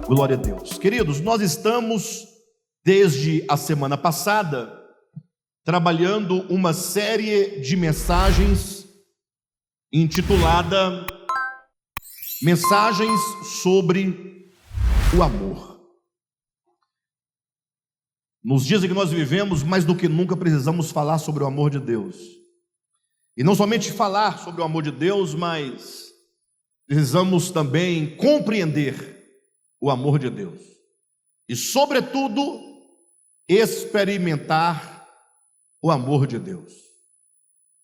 Glória a Deus. Queridos, nós estamos, desde a semana passada, trabalhando uma série de mensagens intitulada Mensagens sobre o Amor. Nos dias em que nós vivemos, mais do que nunca precisamos falar sobre o amor de Deus. E não somente falar sobre o amor de Deus, mas precisamos também compreender o amor de Deus. E, sobretudo, experimentar o amor de Deus.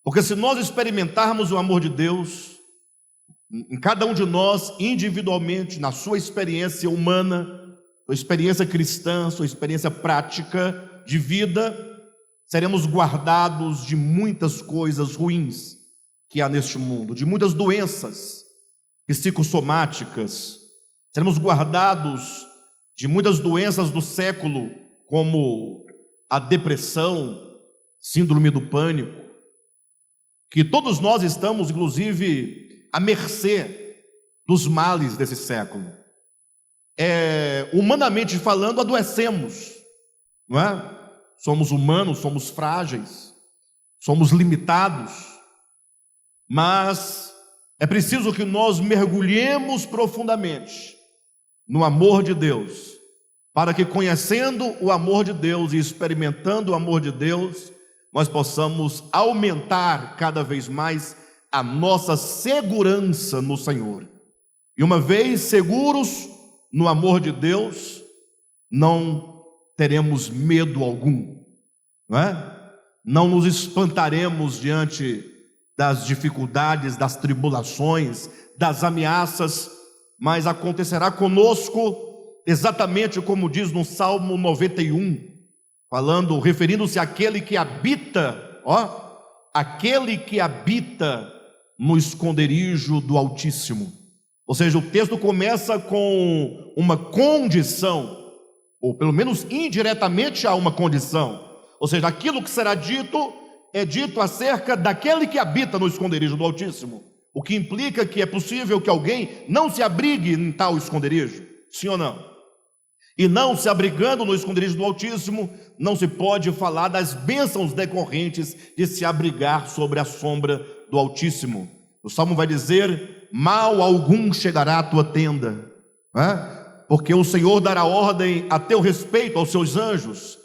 Porque se nós experimentarmos o amor de Deus, em cada um de nós, individualmente, na sua experiência humana, sua experiência cristã, sua experiência prática de vida, seremos guardados de muitas coisas ruins que há neste mundo, de muitas doenças psicossomáticas. Seremos guardados de muitas doenças do século, como a depressão, síndrome do pânico, que todos nós estamos, inclusive, à mercê dos males desse século. Humanamente falando, adoecemos, não é? Somos humanos, somos frágeis, somos limitados, mas é preciso que nós mergulhemos profundamente no amor de Deus, para que, conhecendo o amor de Deus e experimentando o amor de Deus, nós possamos aumentar cada vez mais a nossa segurança no Senhor. E uma vez seguros no amor de Deus, não teremos medo algum, não é? Não nos espantaremos diante das dificuldades, das tribulações, das ameaças, mas acontecerá conosco exatamente como diz no Salmo 91, referindo-se àquele que habita, aquele que habita no esconderijo do Altíssimo. Ou seja, o texto começa com uma condição, ou pelo menos indiretamente há uma condição. Ou seja, aquilo que será dito é dito acerca daquele que habita no esconderijo do Altíssimo. O que implica que é possível que alguém não se abrigue em tal esconderijo, sim ou não? E não se abrigando no esconderijo do Altíssimo, não se pode falar das bênçãos decorrentes de se abrigar sobre a sombra do Altíssimo. O Salmo vai dizer: mal algum chegará à tua tenda, porque o Senhor dará ordem a teu respeito aos seus anjos,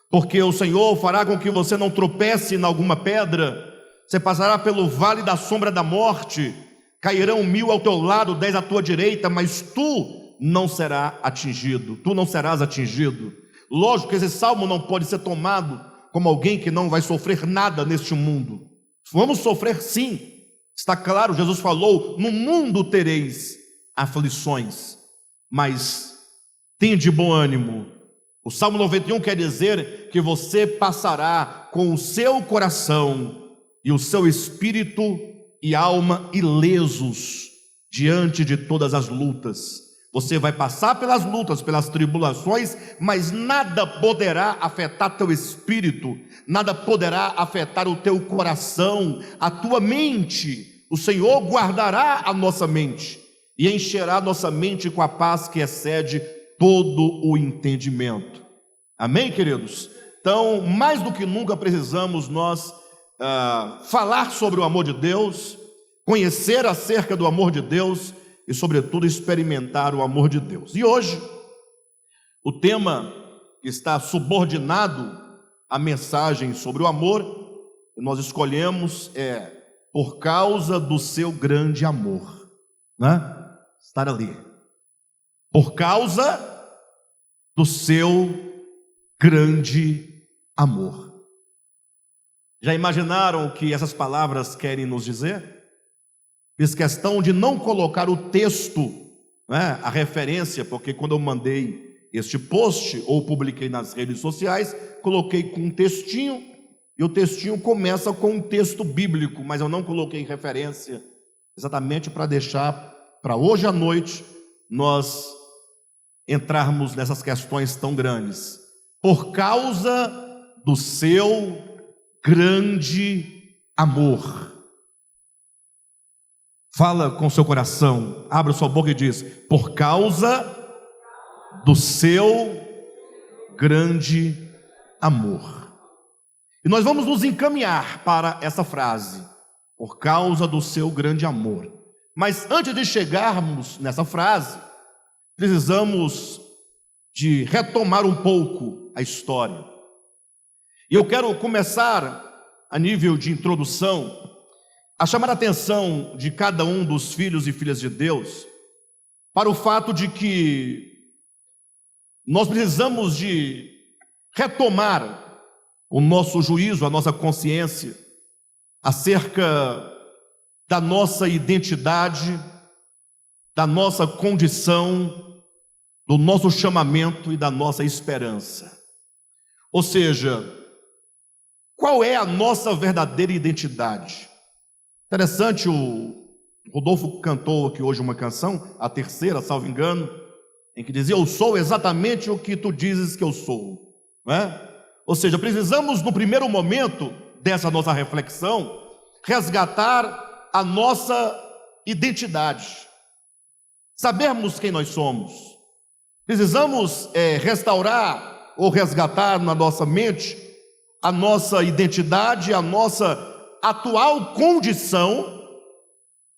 porque o Senhor fará com que você não tropece em alguma pedra. Você passará pelo vale da sombra da morte, cairão 1000 ao teu lado, 10 à tua direita, mas tu não serás atingido. Lógico que esse salmo não pode ser tomado como alguém que não vai sofrer nada neste mundo. Vamos sofrer sim, está claro, Jesus falou: no mundo tereis aflições, mas tende bom ânimo. O Salmo 91 quer dizer que você passará com o seu coração e o seu espírito e alma ilesos diante de todas as lutas. Você vai passar pelas lutas, pelas tribulações, mas nada poderá afetar teu espírito, nada poderá afetar o teu coração, a tua mente. O Senhor guardará a nossa mente e encherá a nossa mente com a paz que excede todo o entendimento. Amém, queridos? Então, mais do que nunca precisamos nós falar sobre o amor de Deus, conhecer acerca do amor de Deus e, sobretudo, experimentar o amor de Deus. E hoje, o tema que está subordinado à mensagem sobre o amor que nós escolhemos é: por causa do seu grande amor, estar ali, por causa do seu grande amor. Já imaginaram o que essas palavras querem nos dizer? Fiz questão de não colocar o texto, a referência, porque quando eu mandei este post, ou publiquei nas redes sociais, coloquei com um textinho, e o textinho começa com um texto bíblico, mas eu não coloquei referência, exatamente para deixar para hoje à noite nós entrarmos nessas questões tão grandes. Por causa do seu grande amor. Fala com seu coração, abre sua boca e diz: por causa do seu grande amor. E nós vamos nos encaminhar para essa frase, por causa do seu grande amor. Mas antes de chegarmos nessa frase, precisamos de retomar um pouco a história. E eu quero começar, a nível de introdução, a chamar a atenção de cada um dos filhos e filhas de Deus para o fato de que nós precisamos de retomar o nosso juízo, a nossa consciência acerca da nossa identidade, da nossa condição, do nosso chamamento e da nossa esperança. Ou seja, qual é a nossa verdadeira identidade? Interessante, o Rodolfo cantou aqui hoje uma canção, a terceira, salvo engano, em que dizia: eu sou exatamente o que tu dizes que eu sou, não é? Ou seja, precisamos no primeiro momento dessa nossa reflexão resgatar a nossa identidade, sabermos quem nós somos. Precisamos restaurar ou resgatar na nossa mente a nossa identidade, a nossa atual condição,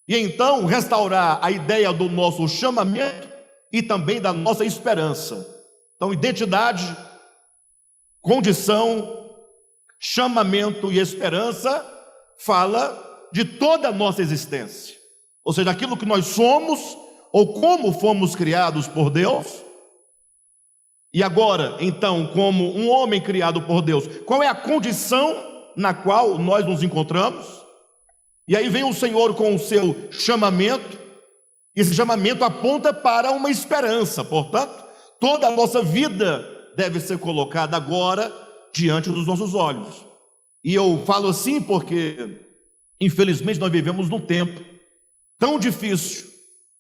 e então restaurar a ideia do nosso chamamento e também da nossa esperança. Então, identidade, condição, chamamento e esperança fala de toda a nossa existência, ou seja, aquilo que nós somos ou como fomos criados por Deus. E agora, então, como um homem criado por Deus, qual é a condição na qual nós nos encontramos? E aí vem o Senhor com o seu chamamento. Esse chamamento aponta para uma esperança. Portanto, toda a nossa vida deve ser colocada agora diante dos nossos olhos. E eu falo assim porque, infelizmente, nós vivemos num tempo tão difícil,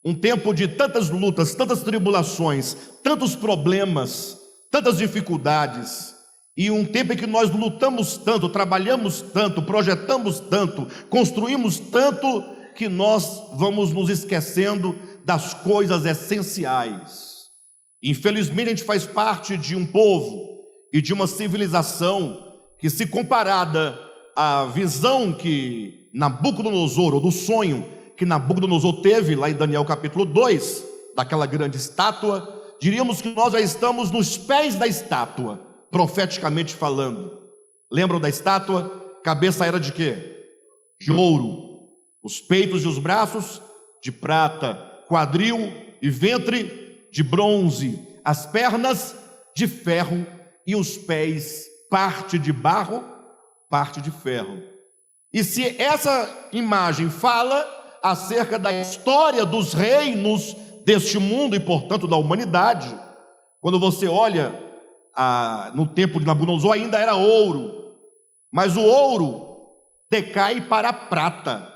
um tempo de tantas lutas, tantas tribulações, tantos problemas, tantas dificuldades, e um tempo em que nós lutamos tanto, trabalhamos tanto, projetamos tanto, construímos tanto, que nós vamos nos esquecendo das coisas essenciais. Infelizmente, a gente faz parte de um povo e de uma civilização que, se comparada à visão que Nabucodonosor, ou do sonho que Nabucodonosor teve lá em Daniel capítulo 2, daquela grande estátua, diríamos que nós já estamos nos pés da estátua, profeticamente falando. Lembram da estátua? Cabeça era de quê? De ouro. Os peitos e os braços de prata, quadril e ventre de bronze, as pernas de ferro e os pés, parte de barro, parte de ferro. E se essa imagem fala acerca da história dos reinos deste mundo e, portanto, da humanidade, quando você olha no tempo de Nabucodonosor ainda era ouro, mas o ouro decai para a prata.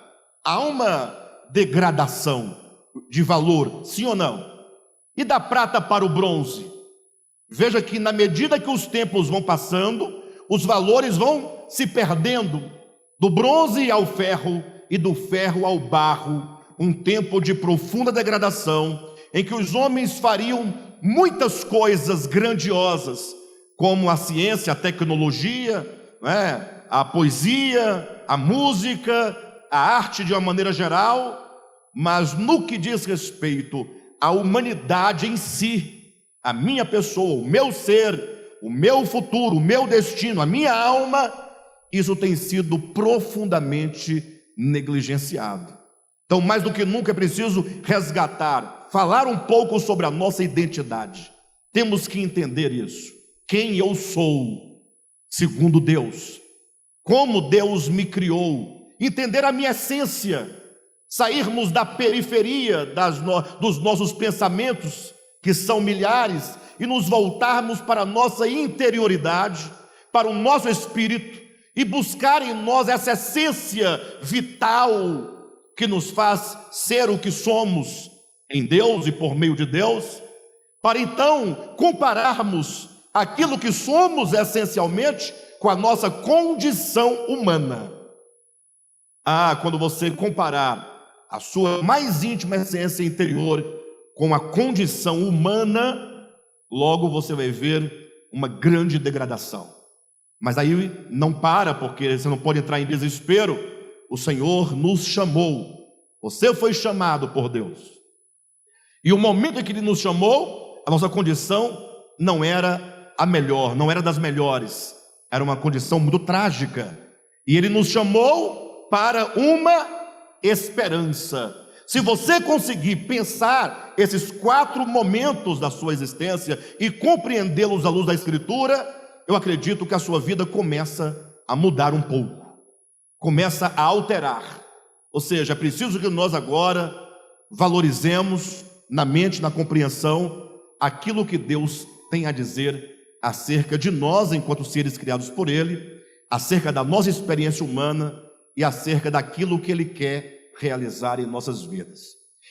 Há uma degradação de valor, sim ou não? E da prata para o bronze? Veja que na medida que os tempos vão passando, os valores vão se perdendo, do bronze ao ferro e do ferro ao barro, um tempo de profunda degradação, em que os homens fariam muitas coisas grandiosas, como a ciência, a tecnologia, a poesia, a música, a arte de uma maneira geral, mas no que diz respeito à humanidade em si, a minha pessoa, o meu ser, o meu futuro, o meu destino, a minha alma, isso tem sido profundamente negligenciado. Então, mais do que nunca é preciso resgatar, falar um pouco sobre a nossa identidade. Temos que entender isso. Quem eu sou, segundo Deus. Como Deus me criou. Entender a minha essência. Sairmos da periferia dos nossos pensamentos, que são milhares, e nos voltarmos para a nossa interioridade, para o nosso espírito, e buscar em nós essa essência vital que nos faz ser o que somos em Deus e por meio de Deus, para então compararmos aquilo que somos essencialmente com a nossa condição humana. Quando você comparar a sua mais íntima essência interior com a condição humana, logo você vai ver uma grande degradação. Mas aí não para, porque você não pode entrar em desespero. O Senhor nos chamou, você foi chamado por Deus, e o momento em que Ele nos chamou, a nossa condição não era a melhor, não era das melhores, era uma condição muito trágica, e Ele nos chamou para uma esperança. Se você conseguir pensar esses 4 momentos da sua existência e compreendê-los à luz da Escritura, eu acredito que a sua vida começa a mudar um pouco, começa a alterar. Ou seja, é preciso que nós agora valorizemos na mente, na compreensão, aquilo que Deus tem a dizer acerca de nós enquanto seres criados por Ele, acerca da nossa experiência humana e acerca daquilo que Ele quer realizar em nossas vidas.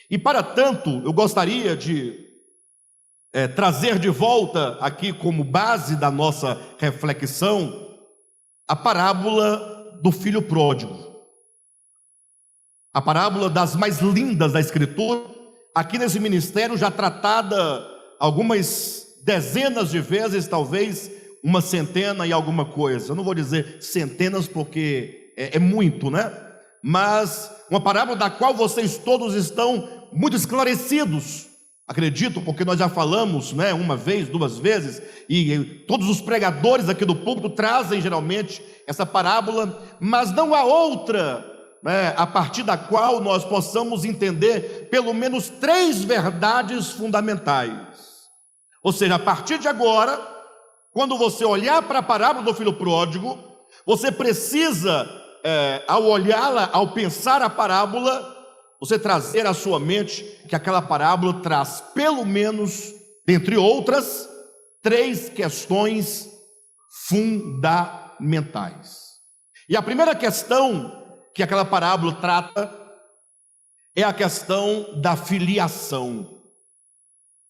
E para tanto, eu gostaria de trazer de volta aqui como base da nossa reflexão a parábola do filho pródigo, a parábola das mais lindas da Escritura, aqui nesse ministério já tratada algumas dezenas de vezes, talvez uma centena e alguma coisa. Eu não vou dizer centenas porque é muito, né? Mas uma parábola da qual vocês todos estão muito esclarecidos, acredito, porque nós já falamos, né, uma vez, 2 vezes, e todos os pregadores aqui do púlpito trazem geralmente essa parábola, mas não há outra, né, a partir da qual nós possamos entender pelo menos 3 verdades fundamentais. Ou seja, a partir de agora, quando você olhar para a parábola do filho pródigo, você precisa, ao olhá-la, ao pensar a parábola, você trazer à sua mente que aquela parábola traz, pelo menos, dentre outras, 3 questões fundamentais. E a primeira questão que aquela parábola trata é a questão da filiação.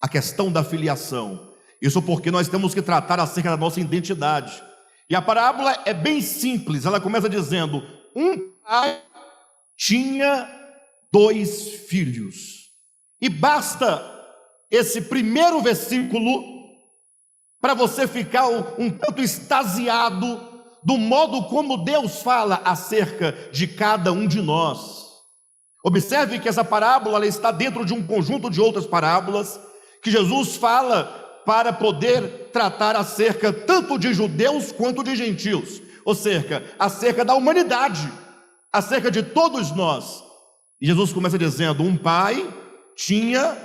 A questão da filiação. Isso porque nós temos que tratar acerca da nossa identidade. E a parábola é bem simples. Ela começa dizendo: um pai tinha 2 filhos. E basta esse primeiro versículo para você ficar um tanto extasiado do modo como Deus fala acerca de cada um de nós. Observe que essa parábola ela está dentro de um conjunto de outras parábolas que Jesus fala para poder tratar acerca tanto de judeus quanto de gentios, ou seja, acerca da humanidade, acerca de todos nós. E Jesus começa dizendo: um pai tinha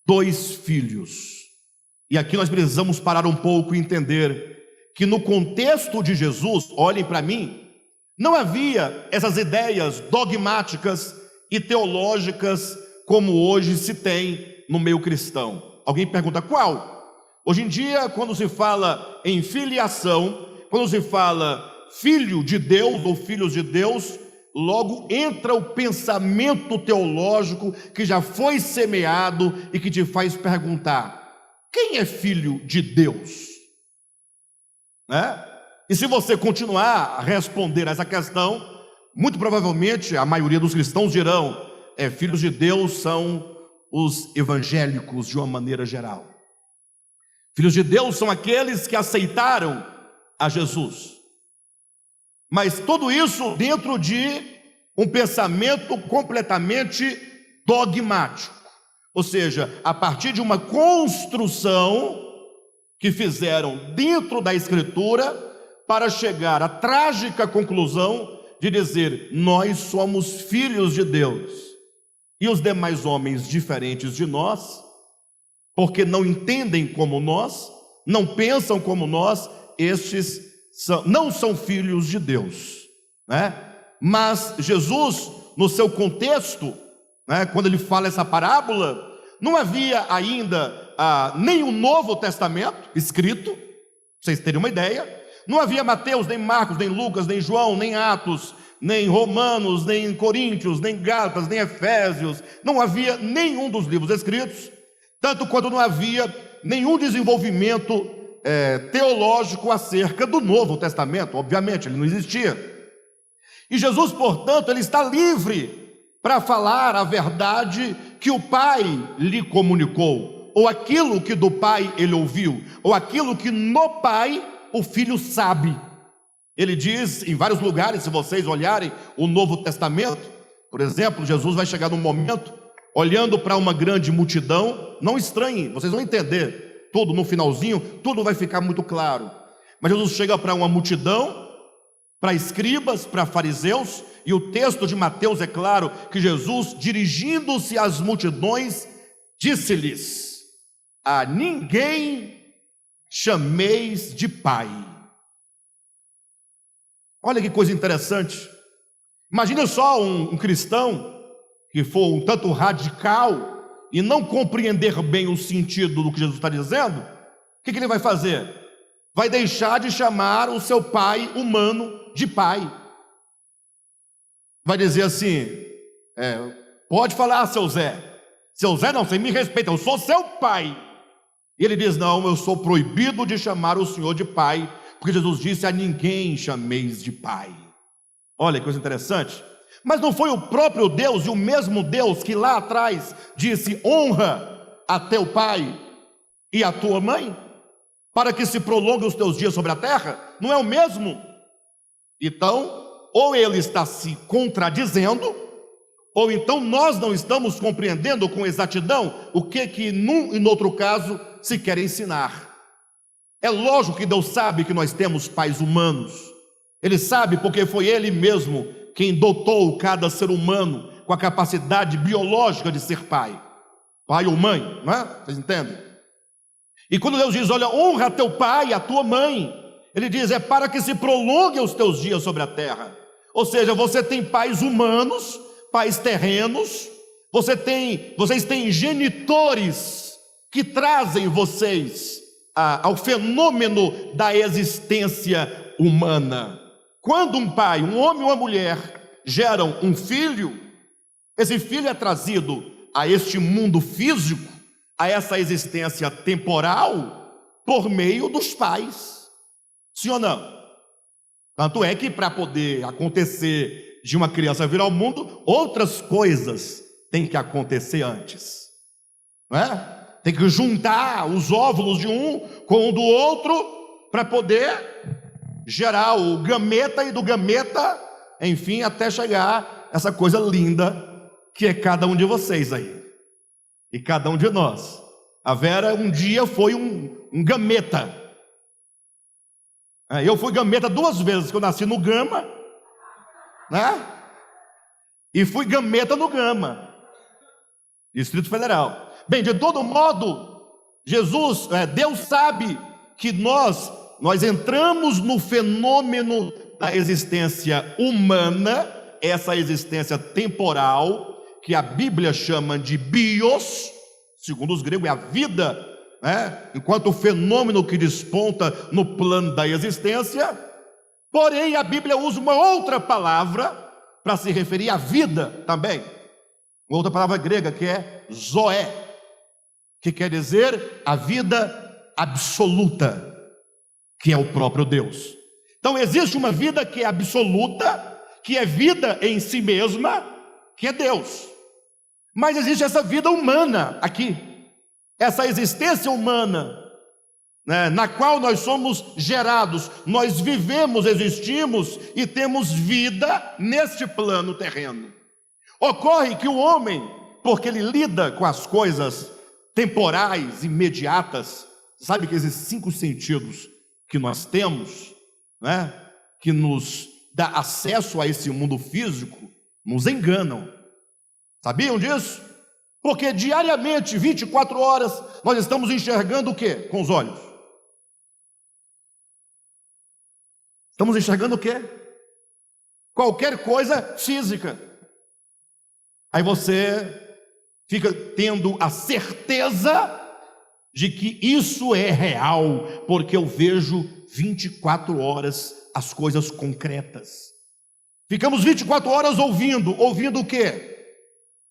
2 filhos. E aqui nós precisamos parar um pouco e entender que no contexto de Jesus, olhem para mim, não havia essas ideias dogmáticas e teológicas como hoje se tem no meio cristão. Alguém pergunta: qual? Hoje em dia, quando se fala em filiação, quando se fala filho de Deus ou filhos de Deus, logo entra o pensamento teológico que já foi semeado e que te faz perguntar: quem é filho de Deus? E se você continuar a responder a essa questão, muito provavelmente a maioria dos cristãos dirão: filhos de Deus são os evangélicos de uma maneira geral. Filhos de Deus são aqueles que aceitaram a Jesus. Mas tudo isso dentro de um pensamento completamente dogmático. Ou seja, a partir de uma construção que fizeram dentro da Escritura para chegar à trágica conclusão de dizer: nós somos filhos de Deus. E os demais homens diferentes de nós, porque não entendem como nós, não pensam como nós, estes não são filhos de Deus, né? Mas Jesus, no seu contexto, né, quando ele fala essa parábola, não havia ainda nem o Novo Testamento escrito, para vocês terem uma ideia. Não havia Mateus, nem Marcos, nem Lucas, nem João, nem Atos, nem Romanos, nem Coríntios, nem Gálatas, nem Efésios. Não havia nenhum dos livros escritos, tanto quanto não havia nenhum desenvolvimento teológico acerca do Novo Testamento. Obviamente, ele não existia. E Jesus, portanto, ele está livre para falar a verdade que o Pai lhe comunicou, ou aquilo que do Pai ele ouviu, ou aquilo que no Pai o Filho sabe. Ele diz em vários lugares, se vocês olharem o Novo Testamento, por exemplo, Jesus vai chegar num momento, olhando para uma grande multidão, não estranhem, vocês vão entender tudo no finalzinho, tudo vai ficar muito claro. Mas Jesus chega para uma multidão, para escribas, para fariseus, e o texto de Mateus é claro que Jesus, dirigindo-se às multidões, disse-lhes: a ninguém chameis de pai. Olha que coisa interessante. Imagina só um cristão que for um tanto radical e não compreender bem o sentido do que Jesus está dizendo. O que ele vai fazer? Vai deixar de chamar o seu pai humano de pai. Vai dizer assim: pode falar, seu Zé. Seu Zé, não, você me respeita, eu sou seu pai. E ele diz: não, eu sou proibido de chamar o senhor de pai, porque Jesus disse: a ninguém chameis de pai. Olha que coisa interessante. Mas não foi o próprio Deus, e o mesmo Deus que lá atrás disse: honra a teu pai e a tua mãe, para que se prolongue os teus dias sobre a terra? Não é o mesmo? Então, ou ele está se contradizendo, ou então nós não estamos compreendendo com exatidão o que num e no outro caso se quer ensinar. É lógico que Deus sabe que nós temos pais humanos. Ele sabe porque foi Ele mesmo quem dotou cada ser humano com a capacidade biológica de ser pai. Pai ou mãe, não é? Vocês entendem? E quando Deus diz: olha, honra teu pai e a tua mãe, Ele diz: é para que se prolongue os teus dias sobre a terra. Ou seja, você tem pais humanos, pais terrenos, vocês têm genitores que trazem vocês ao fenômeno da existência humana. Quando um pai, um homem ou uma mulher geram um filho, esse filho é trazido a este mundo físico, a essa existência temporal, por meio dos pais. Sim ou não? Tanto é que para poder acontecer de uma criança vir ao mundo, outras coisas têm que acontecer antes, não é? Tem que juntar os óvulos de um com o do outro para poder gerar o gameta, e do gameta, enfim, até chegar essa coisa linda que é cada um de vocês aí e cada um de nós. A Vera um dia foi um gameta. Eu fui gameta 2 vezes, que eu nasci no Gama, né? E fui gameta no Gama, Distrito Federal. Bem, de todo modo, Deus sabe que nós entramos no fenômeno da existência humana, essa existência temporal, que a Bíblia chama de bios, segundo os gregos é a vida, né? Enquanto o fenômeno que desponta no plano da existência. Porém, a Bíblia usa uma outra palavra para se referir à vida também, uma outra palavra grega que é zoé, que quer dizer a vida absoluta, que é o próprio Deus. Então existe uma vida que é absoluta, que é vida em si mesma, que é Deus. Mas existe essa vida humana aqui, essa existência humana, né, na qual nós somos gerados, nós vivemos, existimos e temos vida neste plano terreno. Ocorre que o homem, porque ele lida com as coisas temporais, imediatas, sabe que esses 5 sentidos que nós temos, né, que nos dá acesso a esse mundo físico, nos enganam. Sabiam disso? Porque diariamente, 24 horas, nós estamos enxergando o quê? Com os olhos. Estamos enxergando o quê? Qualquer coisa física. Aí você fica tendo a certeza de que isso é real, porque eu vejo 24 horas as coisas concretas. Ficamos 24 horas ouvindo o quê?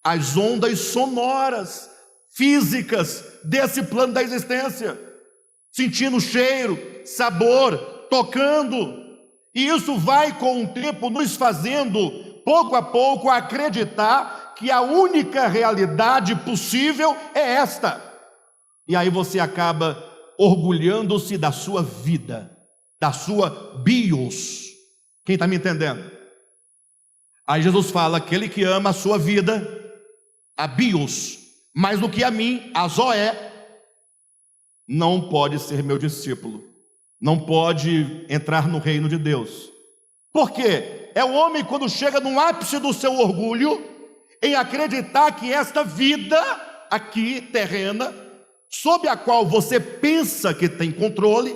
As ondas sonoras, físicas, desse plano da existência. sentindo cheiro, sabor, tocando. E isso vai com o tempo nos fazendo, pouco a pouco, acreditar que a única realidade possível é esta. E aí você acaba orgulhando-se da sua vida, da sua bios. Quem está me entendendo? Aí Jesus fala: aquele que ama a sua vida, a bios, mais do que a mim, a zoé, não pode ser meu discípulo, não pode entrar no reino de Deus. Por quê? É o homem quando chega no ápice do seu orgulho, em acreditar que esta vida aqui, terrena, sob a qual você pensa que tem controle,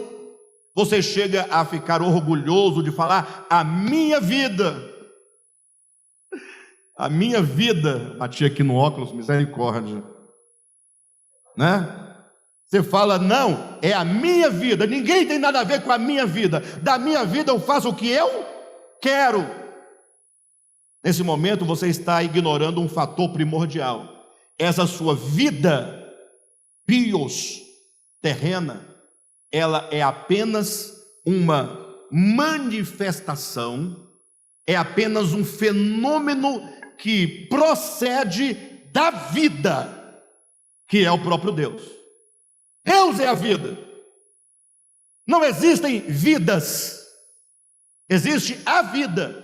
você chega a ficar orgulhoso de falar: a minha vida, bati aqui no óculos, misericórdia, né? Você fala: não, é a minha vida, ninguém tem nada a ver com a minha vida, da minha vida eu faço o que eu quero. Nesse momento você está ignorando um fator primordial. Essa sua vida bios, terrena, ela é apenas uma manifestação, é apenas um fenômeno que procede da vida, que é o próprio Deus. Deus é a vida. Não existem vidas, existe a vida.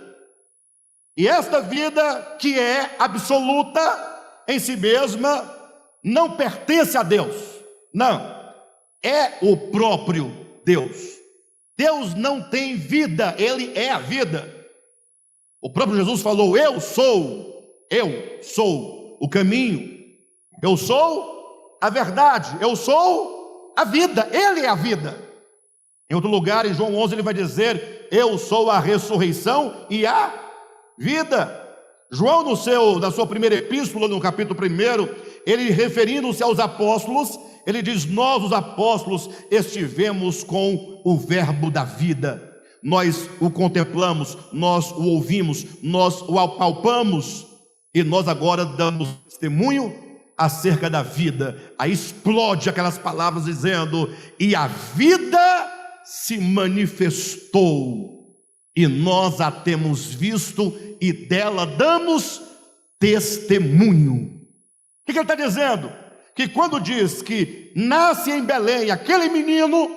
E esta vida, que é absoluta em si mesma, não pertence a Deus. Não, é o próprio Deus. Deus não tem vida, Ele é a vida. O próprio Jesus falou: eu sou o caminho, eu sou a verdade, eu sou a vida, Ele é a vida. Em outro lugar, em João 11, ele vai dizer: eu sou a ressurreição e a vida. João, na sua primeira epístola, no capítulo 1, ele, referindo-se aos apóstolos, ele diz: nós, os apóstolos, estivemos com o verbo da vida, nós o contemplamos, nós o ouvimos, nós o apalpamos, e nós agora damos testemunho acerca da vida. Aí explode aquelas palavras dizendo: e a vida se manifestou, e nós a temos visto, e dela damos testemunho. O que ele está dizendo? Que quando diz que nasce em Belém aquele menino,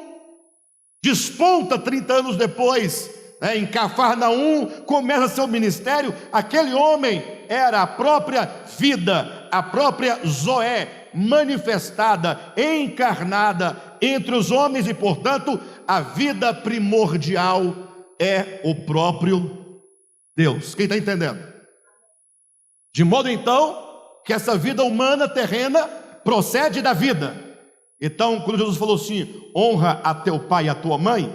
desponta 30 anos depois, em Cafarnaum, começa seu ministério, aquele homem era a própria vida, a própria Zoé, manifestada, encarnada entre os homens, e portanto a vida primordial é o próprio Deus. Quem está entendendo? De modo então que essa vida humana terrena procede da vida. Então, quando Jesus falou assim: honra a teu pai e a tua mãe, ele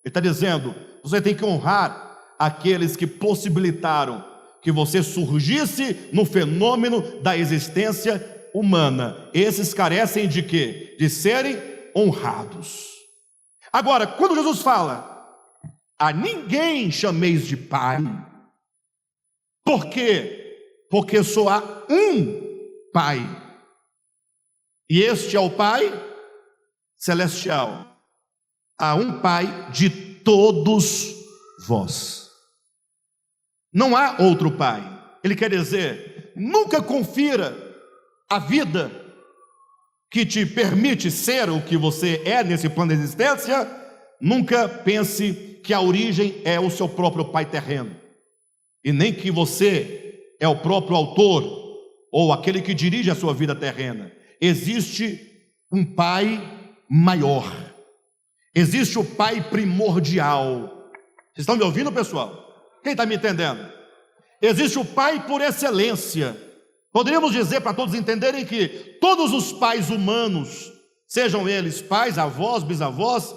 está dizendo: você tem que honrar aqueles que possibilitaram que você surgisse no fenômeno da existência humana. Esses carecem de quê? De serem honrados. Agora, quando Jesus fala: a ninguém chameis de pai, por quê? Porque só há um Pai, e este é o Pai celestial. Há um Pai de todos vós, não há outro Pai. Ele quer dizer: nunca confira a vida que te permite ser o que você é nesse plano de existência. Nunca pense que a origem é o seu próprio pai terreno, e nem que você é o próprio autor ou aquele que dirige a sua vida terrena. Existe um pai maior, existe o pai primordial. Vocês estão me ouvindo, pessoal? Quem está me entendendo? Existe o pai por excelência. Poderíamos dizer, para todos entenderem, que todos os pais humanos, sejam eles pais, avós, bisavós,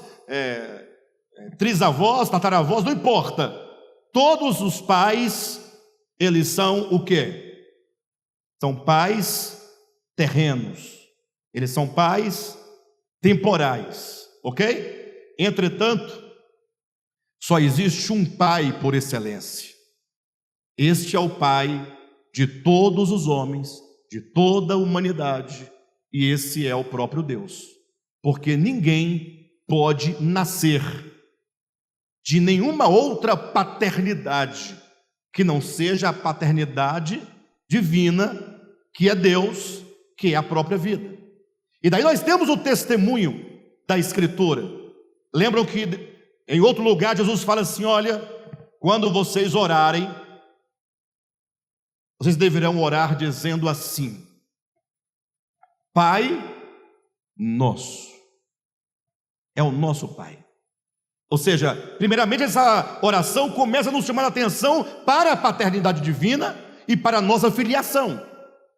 trisavós, tataravós, não importa, todos os pais, eles são o quê? São pais terrenos, eles são pais temporais, ok? Entretanto, só existe um pai por excelência. Este é o pai de todos os homens, de toda a humanidade, e esse é o próprio Deus. porque ninguém pode nascer de nenhuma outra paternidade que não seja a paternidade divina, que é Deus, que é a própria vida. E daí nós temos o testemunho da Escritura. Lembram que em outro lugar Jesus fala assim: olha, quando vocês orarem, vocês deverão orar dizendo assim: Pai nosso. É o nosso Pai. Ou seja, primeiramente essa oração começa a nos chamar a atenção para a paternidade divina e para a nossa filiação.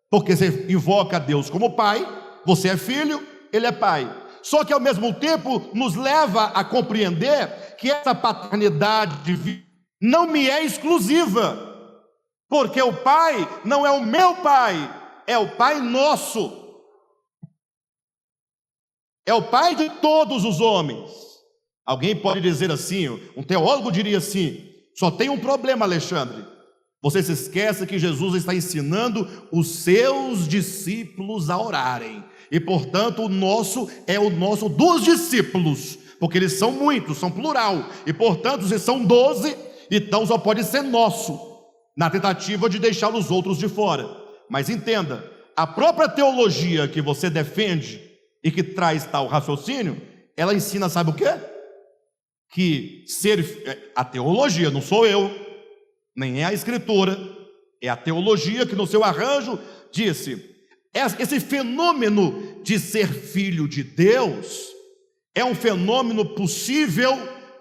Porque você invoca a Deus como Pai, você é filho, Ele é Pai. Só que ao mesmo tempo nos leva a compreender que essa paternidade divina não me é exclusiva. Porque o Pai não é o meu Pai, é o Pai nosso. É o Pai de todos os homens. Alguém pode dizer assim, um teólogo diria assim: só tem um problema, Alexandre. Você se esquece que Jesus está ensinando os seus discípulos a orarem. E portanto o nosso é o nosso dos discípulos, porque eles são muitos, são plural. E portanto se são 12, então só pode ser nosso, na tentativa de deixar os outros de fora. Mas entenda, a própria teologia que você defende e que traz tal raciocínio, ela ensina, sabe o quê? Que a teologia, não sou eu, nem é a Escritura, é a teologia que no seu arranjo disse: esse fenômeno de ser filho de Deus é um fenômeno possível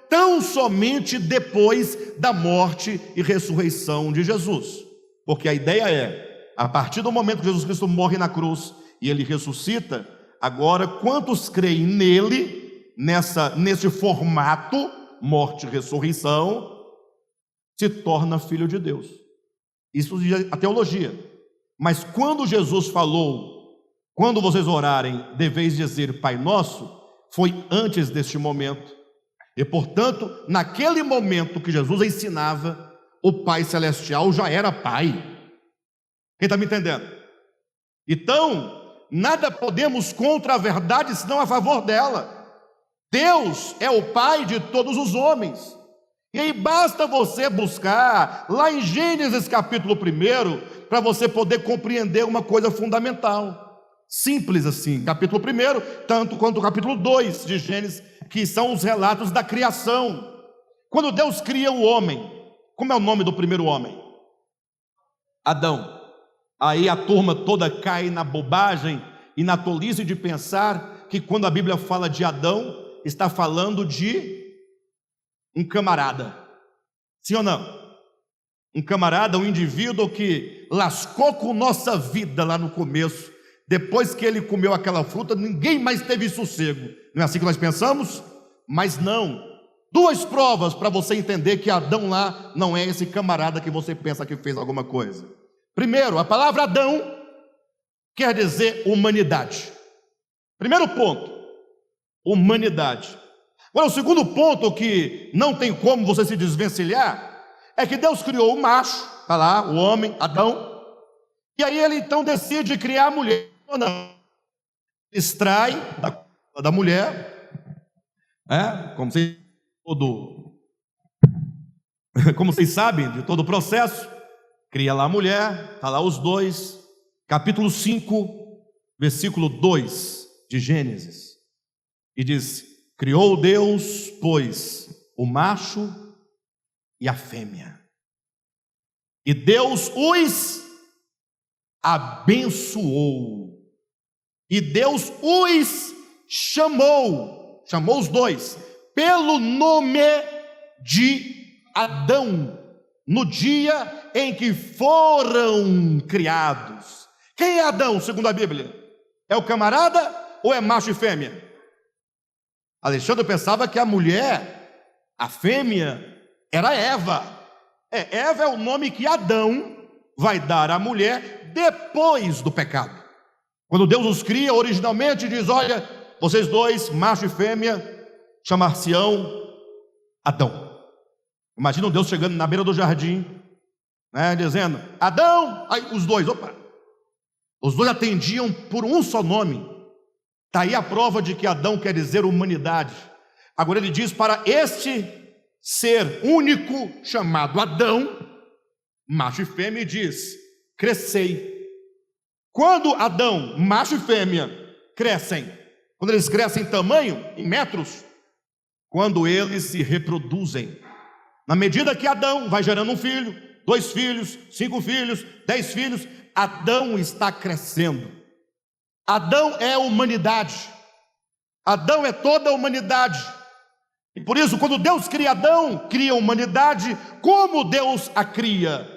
tão somente depois da morte e ressurreição de Jesus. Porque a ideia é, a partir do momento que Jesus Cristo morre na cruz e Ele ressuscita, agora quantos creem nele, nesse formato, morte e ressurreição, se torna filho de Deus. Isso é a teologia. Mas quando Jesus falou, quando vocês orarem, deveis dizer Pai Nosso, foi antes deste momento. E portanto, naquele momento que Jesus ensinava, o Pai Celestial já era Pai. Quem está me entendendo? Então, nada podemos contra a verdade, senão a favor dela. Deus é o Pai de todos os homens. E aí basta você buscar lá em Gênesis capítulo 1, para você poder compreender uma coisa fundamental. Simples assim, capítulo 1, tanto quanto o capítulo 2 de Gênesis, que são os relatos da criação. Quando Deus cria o homem, como é o nome do primeiro homem? Adão. Aí a turma toda cai na bobagem e na tolice de pensar que quando a Bíblia fala de Adão, está falando de um camarada. Sim ou não? Um camarada, um indivíduo que lascou com nossa vida lá no começo. Depois que ele comeu aquela fruta, ninguém mais teve sossego. Não é assim que nós pensamos? Mas não. Duas provas para você entender que Adão lá não é esse camarada que você pensa que fez alguma coisa. Primeiro, a palavra Adão quer dizer humanidade. Primeiro ponto, humanidade. Agora, o segundo ponto que não tem como você se desvencilhar é que Deus criou o macho, está lá, o homem, Adão, e aí ele então decide criar a mulher. Ou não? Extrai da mulher, como vocês sabem de todo o processo, cria lá a mulher, está lá os dois, capítulo 5, versículo 2 de Gênesis, e diz: criou Deus, pois, o macho e a fêmea, e Deus os abençoou, e Deus os chamou os dois, pelo nome de Adão, no dia em que foram criados. Quem é Adão, segundo a Bíblia? É o camarada ou é macho e fêmea? Alexandre pensava que a mulher, a fêmea, era Eva. Eva é o nome que Adão vai dar à mulher depois do pecado. Quando Deus os cria, originalmente diz: olha, vocês dois, macho e fêmea, chamar-se-ão Adão. Imagina Deus chegando na beira do jardim, dizendo: Adão. Aí os dois atendiam por um só nome. Está aí a prova de que Adão quer dizer humanidade. Agora ele diz para este ser único chamado Adão, macho e fêmea, e diz: crescei. Quando Adão, macho e fêmea, crescem, quando eles crescem em tamanho, em metros, quando eles se reproduzem, na medida que Adão vai gerando um filho, 2 filhos, 5 filhos, 10 filhos, Adão está crescendo. Adão é a humanidade. Adão é toda a humanidade. E por isso, quando Deus cria Adão, cria a humanidade, como Deus a cria?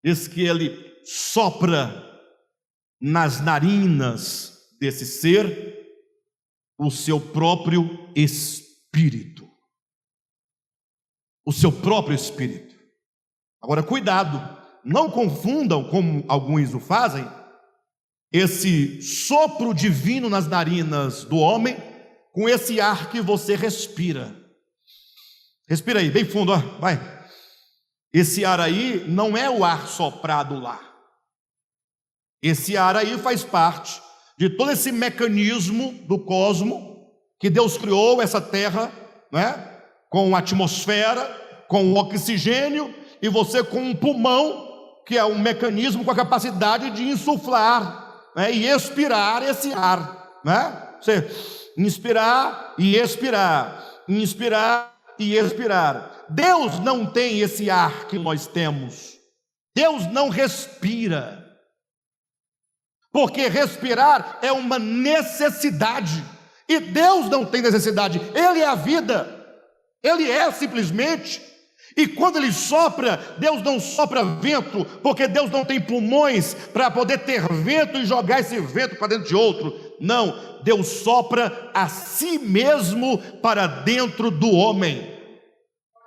Diz que ele sopra nas narinas desse ser o seu próprio espírito. O seu próprio espírito. Agora, cuidado, não confundam, como alguns o fazem, esse sopro divino nas narinas do homem com esse ar que você respira. Respira aí, bem fundo, ó, vai. Esse ar aí não é o ar soprado lá. Esse ar aí faz parte de todo esse mecanismo do cosmo que Deus criou, essa terra, né? Com atmosfera, com oxigênio, e você com um pulmão, que é um mecanismo com a capacidade de insuflar, né? E expirar esse ar, né? Você inspirar e expirar, inspirar e expirar. Deus não tem esse ar que nós temos. Deus não respira. Porque respirar é uma necessidade. E Deus não tem necessidade. Ele é a vida. Ele é simplesmente. E quando Ele sopra, Deus não sopra vento, porque Deus não tem pulmões para poder ter vento e jogar esse vento para dentro de outro. Não, Deus sopra a si mesmo para dentro do homem.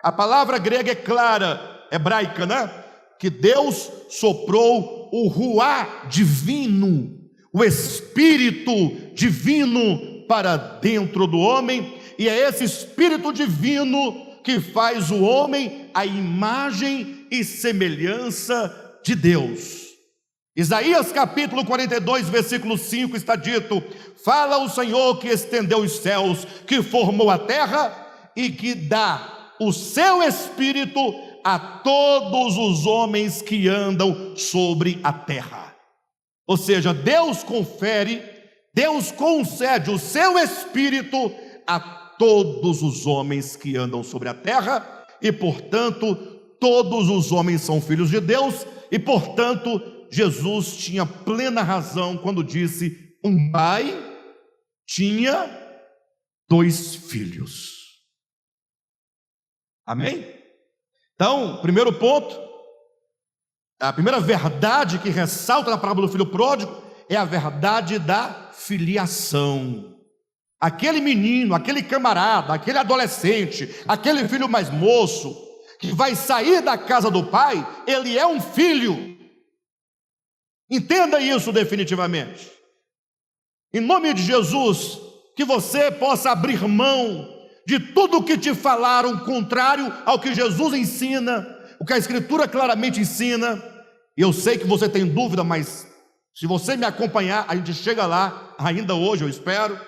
A palavra grega é clara, hebraica, né? Que Deus soprou o ruá divino, o Espírito divino para dentro do homem, e é esse Espírito divino que faz o homem a imagem e semelhança de Deus. Isaías capítulo 42, versículo 5 está dito: fala o Senhor que estendeu os céus, que formou a terra e que dá o seu Espírito a todos os homens que andam sobre a terra. Ou seja, Deus confere, Deus concede o seu Espírito a todos os homens que andam sobre a terra, e portanto todos os homens são filhos de Deus, e portanto Jesus tinha plena razão quando disse: um pai tinha 2 filhos. Amém? Então, primeiro ponto, a primeira verdade que ressalta na parábola do filho pródigo é a verdade da filiação. Aquele menino, aquele camarada, aquele adolescente, aquele filho mais moço, que vai sair da casa do pai, ele é um filho. Entenda isso definitivamente. Em nome de Jesus, que você possa abrir mão de tudo que te falaram contrário ao que Jesus ensina, o que a Escritura claramente ensina. E eu sei que você tem dúvida, mas se você me acompanhar, a gente chega lá, ainda hoje eu espero.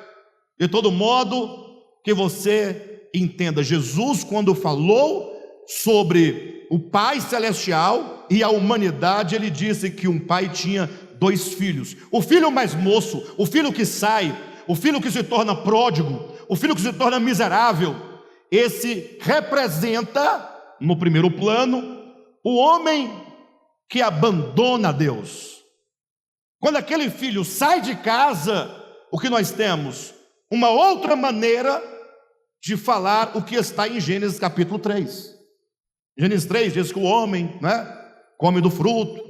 De todo modo, que você entenda, Jesus, quando falou sobre o Pai Celestial e a humanidade, ele disse que um pai tinha 2 filhos. O filho mais moço, o filho que sai, o filho que se torna pródigo, o filho que se torna miserável, esse representa, no primeiro plano, o homem que abandona Deus. Quando aquele filho sai de casa, o que nós temos? Uma outra maneira de falar o que está em Gênesis capítulo 3. Gênesis 3 diz que o homem, né, come do fruto,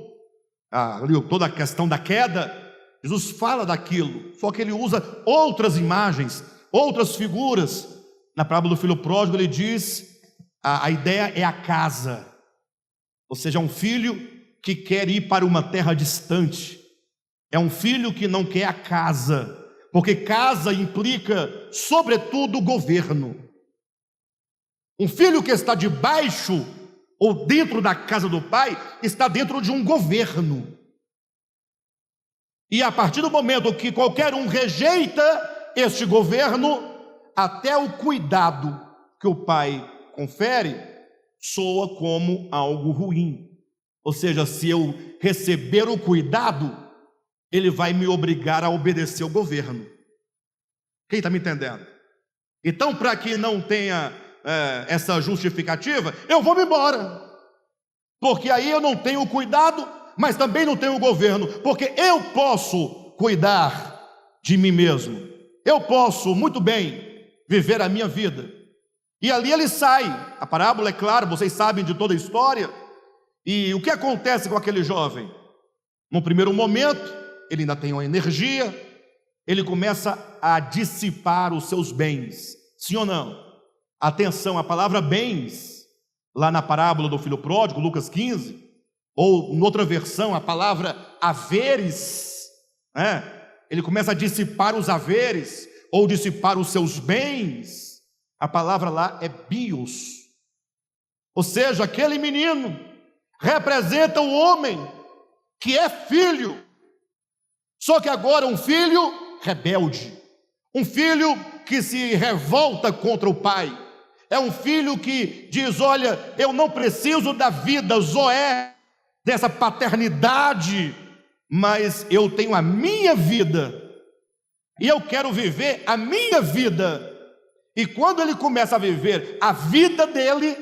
toda a questão da queda. Jesus fala daquilo, só que ele usa outras imagens, outras figuras. Na parábola do filho pródigo ele diz, a ideia é a casa, ou seja, um filho que quer ir para uma terra distante, é um filho que não quer a casa, porque casa implica, sobretudo, governo. Um filho que está debaixo ou dentro da casa do pai, está dentro de um governo. E a partir do momento que qualquer um rejeita este governo, até o cuidado que o pai confere soa como algo ruim. Ou seja, se eu receber o cuidado, ele vai me obrigar a obedecer ao governo. Quem está me entendendo? Então, para que não tenha essa justificativa, eu vou me embora, porque aí eu não tenho o cuidado, mas também não tenho o governo, porque eu posso cuidar de mim mesmo, eu posso muito bem viver a minha vida. E ali ele sai. A parábola é clara, vocês sabem de toda a história. E o que acontece com aquele jovem? No primeiro momento, ele ainda tem uma energia, ele começa a dissipar os seus bens, sim ou não? Atenção, a palavra bens, lá na parábola do filho pródigo, Lucas 15, ou em outra versão, a palavra haveres, ele começa a dissipar os haveres, ou dissipar os seus bens. A palavra lá é bios, ou seja, aquele menino representa o homem que é filho, só que agora um filho rebelde, um filho que se revolta contra o pai, é um filho que diz: olha, eu não preciso da vida zoé, dessa paternidade, mas eu tenho a minha vida, e eu quero viver a minha vida. E quando ele começa a viver a vida dele,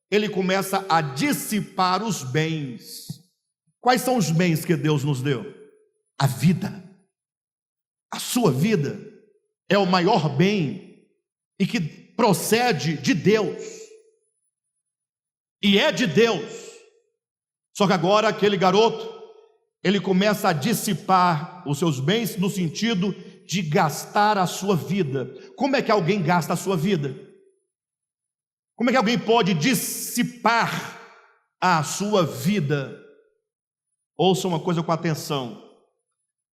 ele começa a dissipar os bens. Quais são os bens que Deus nos deu? A vida. A sua vida é o maior bem e que procede de Deus. E é de Deus. Só que agora aquele garoto, ele começa a dissipar os seus bens no sentido de gastar a sua vida. Como é que alguém gasta a sua vida? Como é que alguém pode dissipar a sua vida? Ouça uma coisa com atenção.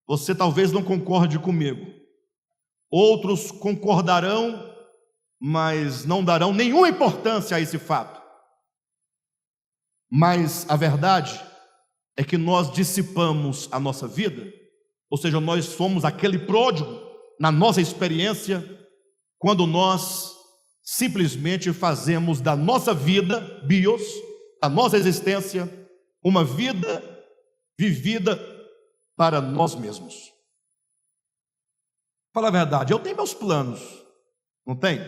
Você talvez não concorde comigo. Outros concordarão, mas não darão nenhuma importância a esse fato. Mas a verdade é que nós dissipamos a nossa vida, ou seja, nós somos aquele pródigo na nossa experiência, quando nós simplesmente fazemos da nossa vida, bios, da nossa existência, uma vida vivida para nós mesmos. Fala a verdade, eu tenho meus planos, não tenho?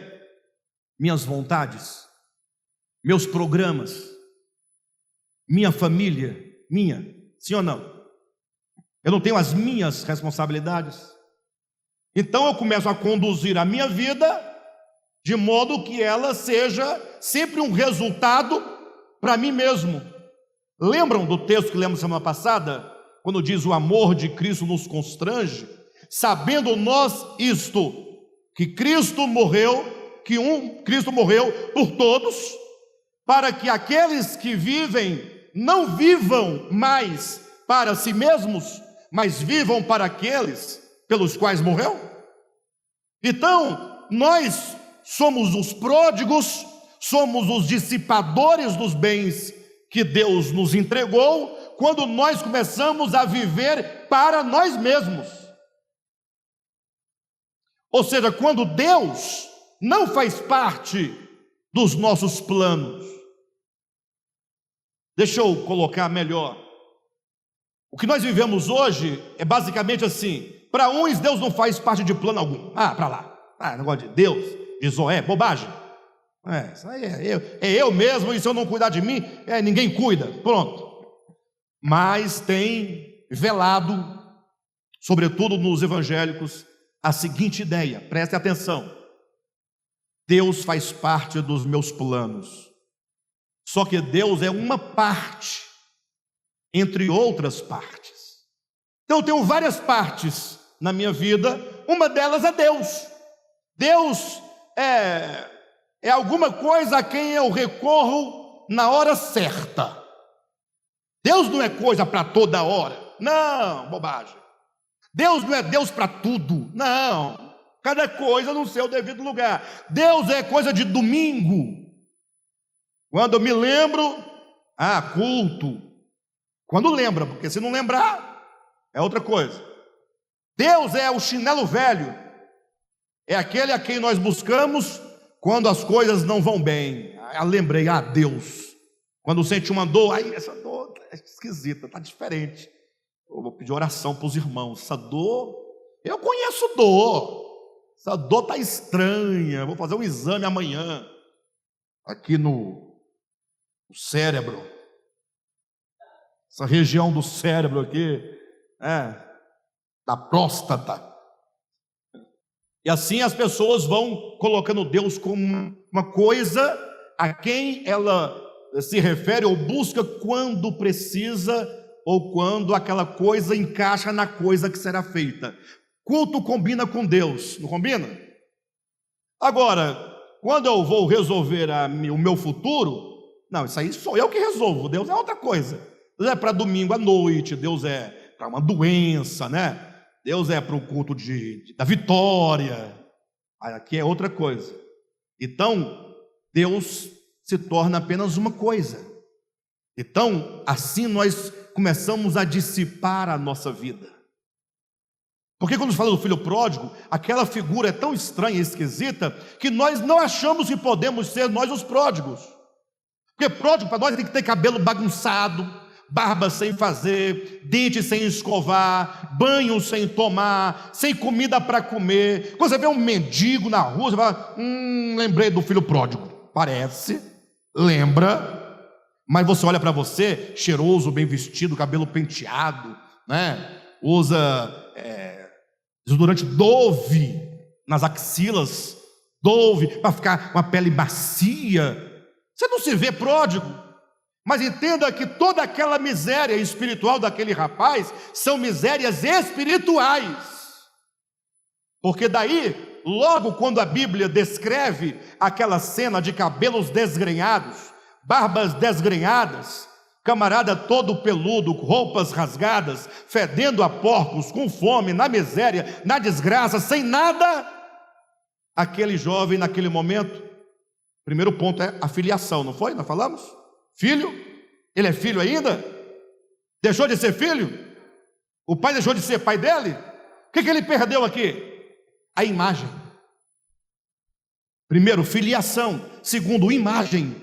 Minhas vontades, meus programas, minha família, sim ou não? Eu não tenho as minhas responsabilidades? Então eu começo a conduzir a minha vida de modo que ela seja sempre um resultado para mim mesmo. Lembram do texto que lemos semana passada? Quando diz: o amor de Cristo nos constrange, sabendo nós isto, que Cristo morreu, Cristo morreu por todos, para que aqueles que vivem não vivam mais para si mesmos, mas vivam para aqueles pelos quais morreu. Então, nós somos os pródigos, somos os dissipadores dos bens que Deus nos entregou, quando nós começamos a viver para nós mesmos. Ou seja, quando Deus não faz parte dos nossos planos. Deixa eu colocar melhor. O que nós vivemos hoje é basicamente assim: para uns Deus não faz parte de plano algum. Para lá, negócio de Deus, de Zoé, bobagem. Isso aí é eu mesmo, e se eu não cuidar de mim, ninguém cuida, pronto. Mas tem velado, sobretudo nos evangélicos, a seguinte ideia, preste atenção: Deus faz parte dos meus planos. Só que Deus é uma parte entre outras partes. Então eu tenho várias partes na minha vida, uma delas é Deus. Deus é alguma coisa a quem eu recorro na hora certa. Deus não é coisa para toda hora, não, bobagem. Deus não é Deus para tudo, não, cada coisa no seu devido lugar. Deus é coisa de domingo, quando eu me lembro, culto, quando lembra, porque se não lembrar, é outra coisa. Deus é o chinelo velho, é aquele a quem nós buscamos quando as coisas não vão bem. Eu lembrei, Deus, quando sente uma dor, essa dor é esquisita, está diferente. Eu vou pedir oração para os irmãos. Essa dor, eu conheço dor, essa dor está estranha. Vou fazer um exame amanhã, aqui no cérebro, essa região do cérebro aqui, da próstata. E assim as pessoas vão colocando Deus como uma coisa a quem ela se refere ou busca quando precisa, ou quando aquela coisa encaixa na coisa que será feita. Culto combina com Deus, não combina? Agora, quando eu vou resolver o meu futuro, não, isso aí sou eu que resolvo, Deus é outra coisa. Deus é para domingo à noite, Deus é para uma doença, né? Deus é para o culto da vitória. Aqui é outra coisa. Então, Deus se torna apenas uma coisa. Então, assim nós começamos a dissipar a nossa vida. Porque quando fala do filho pródigo, aquela figura é tão estranha e esquisita que nós não achamos que podemos ser nós os pródigos. Porque pródigo para nós tem que ter cabelo bagunçado, barba sem fazer, dente sem escovar, banho sem tomar, sem comida para comer. Quando você vê um mendigo na rua, você fala, lembrei do filho pródigo. Parece, lembra, mas você olha para você, cheiroso, bem vestido, cabelo penteado, né? Usa desodorante Dove nas axilas, Dove para ficar com a pele macia. Você não se vê pródigo. Mas entenda que toda aquela miséria espiritual daquele rapaz são misérias espirituais. Porque daí, logo quando a Bíblia descreve aquela cena de cabelos desgrenhados, barbas desgrenhadas, camarada todo peludo, roupas rasgadas, fedendo a porcos, com fome, na miséria, na desgraça, sem nada, aquele jovem naquele momento, primeiro ponto é a filiação, não foi? Nós falamos? Filho? Ele é filho ainda? Deixou de ser filho? O pai deixou de ser pai dele? O que ele perdeu aqui? A imagem. Primeiro, filiação. Segundo, imagem.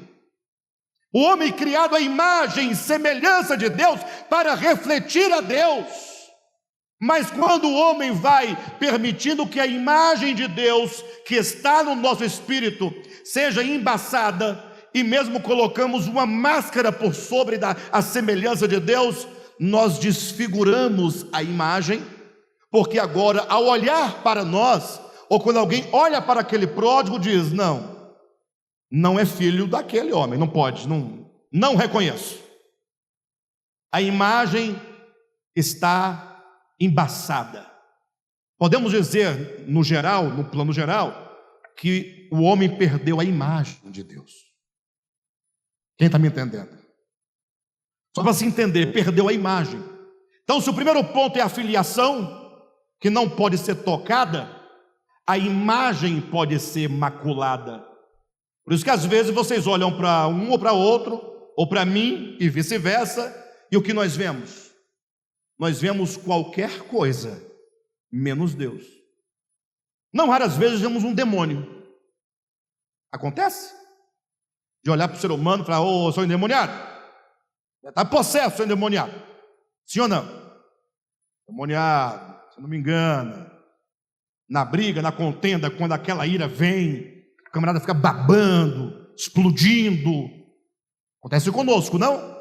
O homem criado à imagem e semelhança de Deus para refletir a Deus. Mas quando o homem vai permitindo que a imagem de Deus que está no nosso espírito seja embaçada, e mesmo colocamos uma máscara por sobre a semelhança de Deus, nós desfiguramos a imagem, porque agora ao olhar para nós, ou quando alguém olha para aquele pródigo, diz, não é filho daquele homem, não pode, não reconheço. A imagem está embaçada. Podemos dizer, no geral, no plano geral, que o homem perdeu a imagem de Deus. Quem está me entendendo? Só para se entender, perdeu a imagem. Então, se o primeiro ponto é a filiação, que não pode ser tocada, a imagem pode ser maculada. Por isso que às vezes vocês olham para um ou para outro, ou para mim e vice-versa, e o que nós vemos? Nós vemos qualquer coisa, menos Deus. Não raras vezes vemos um demônio. Acontece? De olhar para o ser humano e falar, sou endemoniado. Está possesso, sou endemoniado. Sim ou não? Endemoniado, se não me engana. Na briga, na contenda, quando aquela ira vem, o camarada fica babando, explodindo. Acontece conosco, não?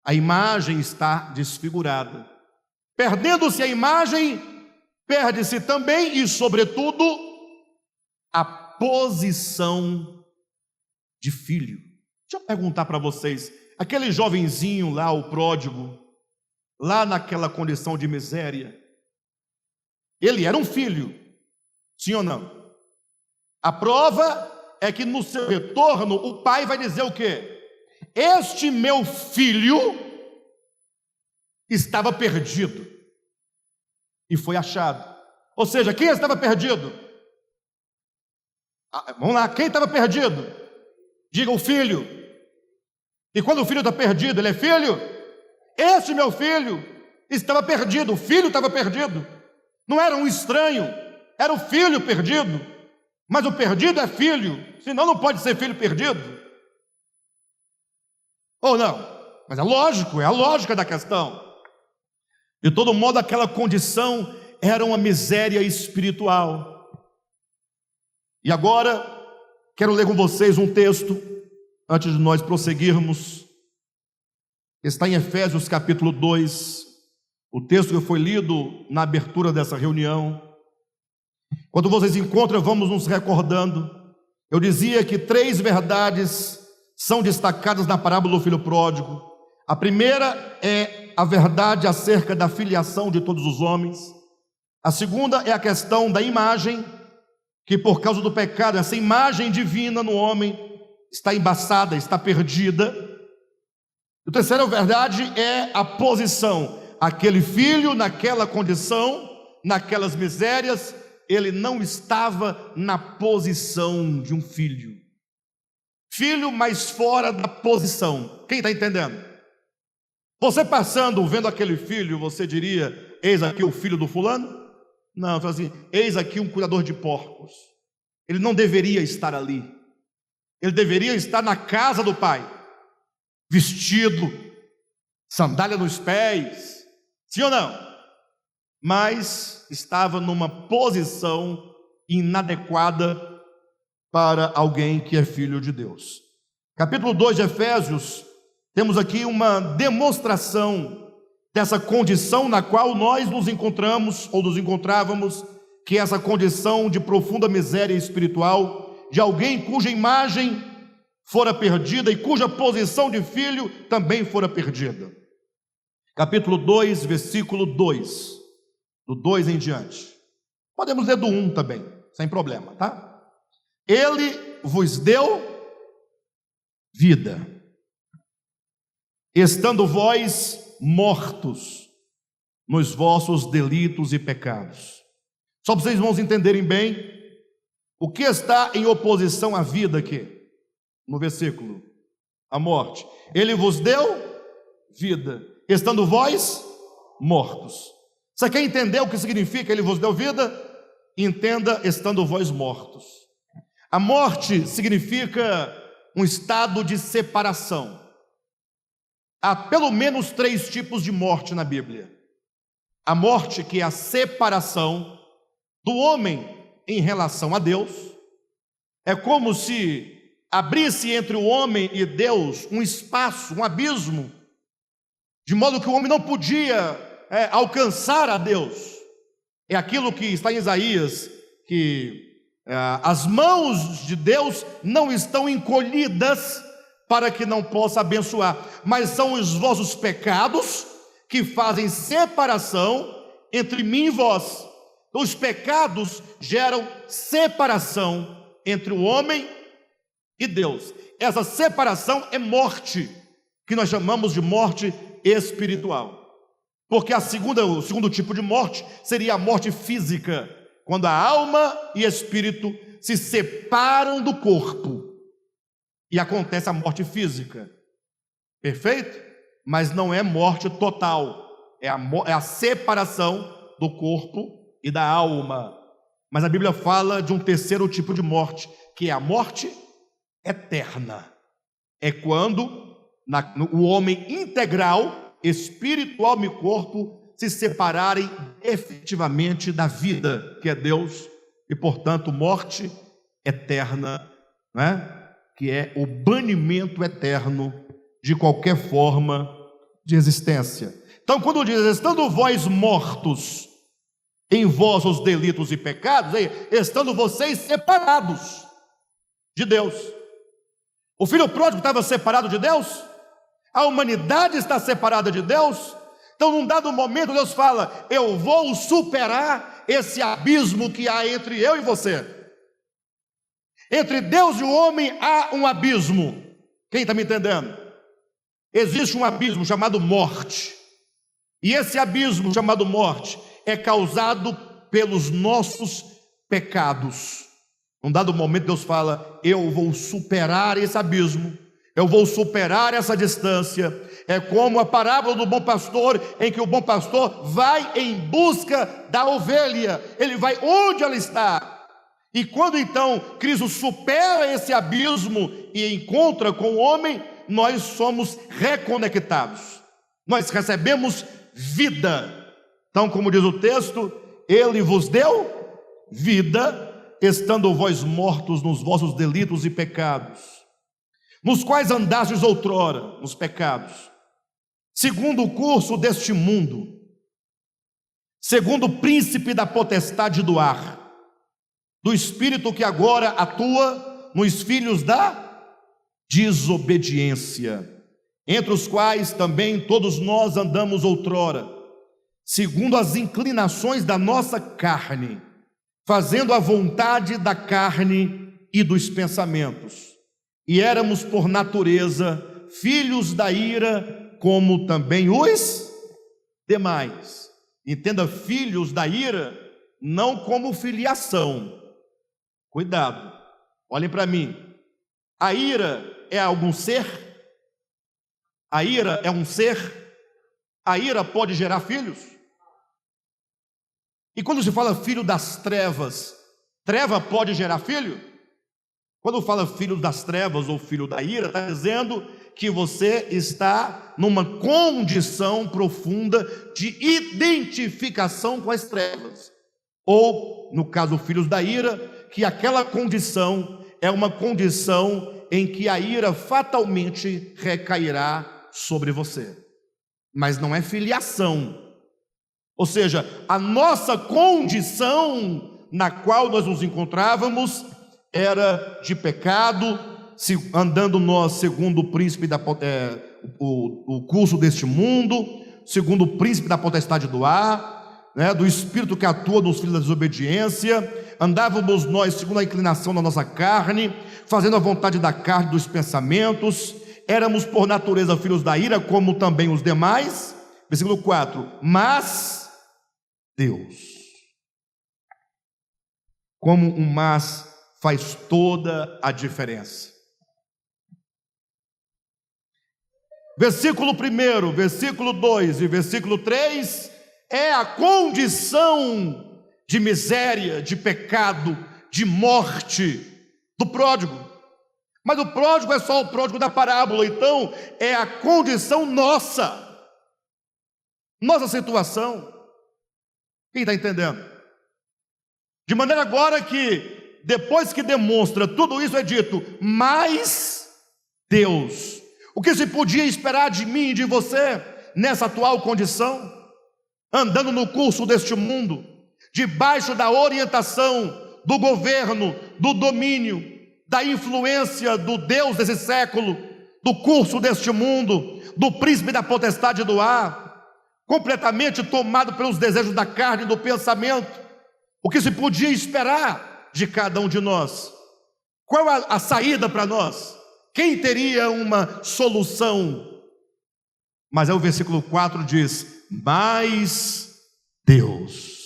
A imagem está desfigurada. Perdendo-se a imagem, perde-se também e, sobretudo, a posição de filho. Deixa eu perguntar para vocês, aquele jovenzinho lá, o pródigo, lá naquela condição de miséria, ele era um filho, sim ou não? A prova é que no seu retorno, o pai vai dizer o quê? Este meu filho estava perdido e foi achado. Ou seja, quem estava perdido? Vamos lá, quem estava perdido? Diga o filho. E quando o filho está perdido, ele é filho? Este meu filho estava perdido, o filho estava perdido. Não era um estranho, era o filho perdido. Mas o perdido é filho, senão não pode ser filho perdido. Ou não? Mas é lógico, é a lógica da questão. De todo modo, aquela condição era uma miséria espiritual. E agora, quero ler com vocês um texto, antes de nós prosseguirmos. Está em Efésios capítulo 2, o texto que foi lido na abertura dessa reunião. Quando vocês encontram, vamos nos recordando. Eu dizia que 3 verdades são destacadas na parábola do filho pródigo. A primeira é a verdade acerca da filiação de todos os homens. A segunda é a questão da imagem, que por causa do pecado, essa imagem divina no homem está embaçada, está perdida. A terceira verdade é a posição. Aquele filho naquela condição, naquelas misérias, ele não estava na posição de um filho. Filho, mas fora da posição. Quem está entendendo? Você passando, vendo aquele filho, você diria, eis aqui o filho do fulano? Não, assim, eis aqui um cuidador de porcos. Ele não deveria estar ali. Ele deveria estar na casa do pai, vestido, sandália nos pés, sim ou não? Mas estava numa posição inadequada para alguém que é filho de Deus. Capítulo 2 de Efésios, temos aqui uma demonstração dessa condição na qual nós nos encontramos, ou nos encontrávamos, que é essa condição de profunda miséria espiritual, de alguém cuja imagem fora perdida e cuja posição de filho também fora perdida. Capítulo 2, versículo 2, do 2 em diante. Podemos ler do 1 também, sem problema, tá? Ele vos deu vida, estando vós mortos nos vossos delitos e pecados. Só para vocês irmãos entenderem bem o que está em oposição à vida aqui, no versículo, a morte. Ele vos deu vida, estando vós mortos. Você quer entender o que significa ele vos deu vida? Entenda, estando vós mortos. A morte significa um estado de separação. Há pelo menos 3 tipos de morte na Bíblia. A morte que é a separação do homem em relação a Deus. É como se abrisse entre o homem e Deus um espaço, um abismo, de modo que o homem não podia alcançar a Deus. É aquilo que está em Isaías, que as mãos de Deus não estão encolhidas para que não possa abençoar, mas são os vossos pecados que fazem separação entre mim e vós. Os pecados geram separação entre o homem e Deus. Essa separação é morte, que nós chamamos de morte espiritual. Porque o segundo tipo de morte seria a morte física, quando a alma e espírito se separam do corpo e acontece a morte física. Perfeito? Mas não é morte total, é a separação do corpo e da alma. Mas a Bíblia fala de um terceiro tipo de morte, que é a morte eterna. É quando o homem integral, espírito, alma e corpo, se separarem efetivamente da vida, que é Deus, e portanto morte eterna, né? Que é o banimento eterno de qualquer forma de existência. Então, quando diz, estando vós mortos em vossos delitos e pecados, estando vocês separados de Deus. O filho pródigo estava separado de Deus? A humanidade está separada de Deus? Então, num dado momento, Deus fala, eu vou superar esse abismo que há entre eu e você. Entre Deus e o homem há um abismo. Quem está me entendendo? Existe um abismo chamado morte. E esse abismo chamado morte é causado pelos nossos pecados. Num dado momento Deus fala, eu vou superar esse abismo, Eu vou superar essa distância. É como a parábola do bom pastor, em que o bom pastor vai em busca da ovelha. Ele vai onde ela está. E quando então Cristo supera esse abismo e encontra com o homem, nós somos reconectados. Nós recebemos vida. Então, como diz o texto, Ele vos deu vida, estando vós mortos nos vossos delitos e pecados, nos quais andastes outrora, nos pecados, segundo o curso deste mundo, segundo o príncipe da potestade do ar, do espírito que agora atua nos filhos da desobediência, entre os quais também todos nós andamos outrora, segundo as inclinações da nossa carne, fazendo a vontade da carne e dos pensamentos. E éramos por natureza filhos da ira, como também os demais. Entenda, filhos da ira, não como filiação. Cuidado, olhem para mim. A ira é algum ser? A ira é um ser? A ira pode gerar filhos? E quando se fala filho das trevas, treva pode gerar filho? Quando fala filho das trevas ou filho da ira, está dizendo que você está numa condição profunda de identificação com as trevas. Ou, no caso, filhos da ira, que aquela condição é uma condição em que a ira fatalmente recairá sobre você. Mas não é filiação. Ou seja, a nossa condição na qual nós nos encontrávamos era de pecado, andando nós segundo o príncipe o curso deste mundo, segundo o príncipe da potestade do ar, do espírito que atua nos filhos da desobediência. Andávamos nós segundo a inclinação da nossa carne, fazendo a vontade da carne e dos pensamentos. Éramos por natureza filhos da ira, como também os demais. Versículo 4: mas Deus, como um mas faz toda a diferença. Versículo 1, versículo 2 e versículo 3 é a condição de miséria, de pecado, de morte do pródigo. Mas o pródigo é só o pródigo da parábola, então é a condição nossa situação. Quem está entendendo? De maneira agora que, depois que demonstra tudo isso, é dito, mas Deus. O que se podia esperar de mim e de você, nessa atual condição, andando no curso deste mundo, debaixo da orientação do governo, do domínio, da influência do Deus desse século, do curso deste mundo, do príncipe da potestade do ar, completamente tomado pelos desejos da carne e do pensamento. O que se podia esperar de cada um de nós? Qual a saída para nós? Quem teria uma solução? Mas aí o versículo 4 diz, mas Deus.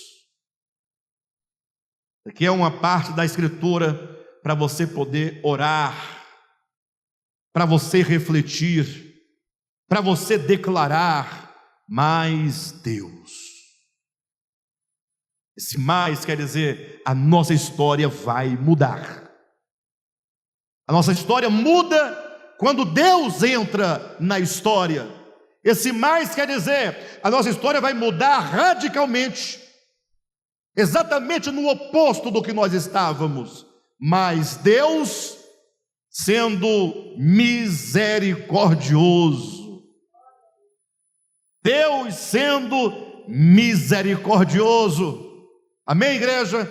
Aqui é uma parte da escritura para você poder orar, para você refletir, para você declarar, mas Deus. Esse mais quer dizer, a nossa história vai mudar. A nossa história muda quando Deus entra na história. Esse mais quer dizer, a nossa história vai mudar radicalmente, exatamente no oposto do que nós estávamos. Mas Deus, sendo misericordioso, Deus sendo misericordioso, amém, igreja?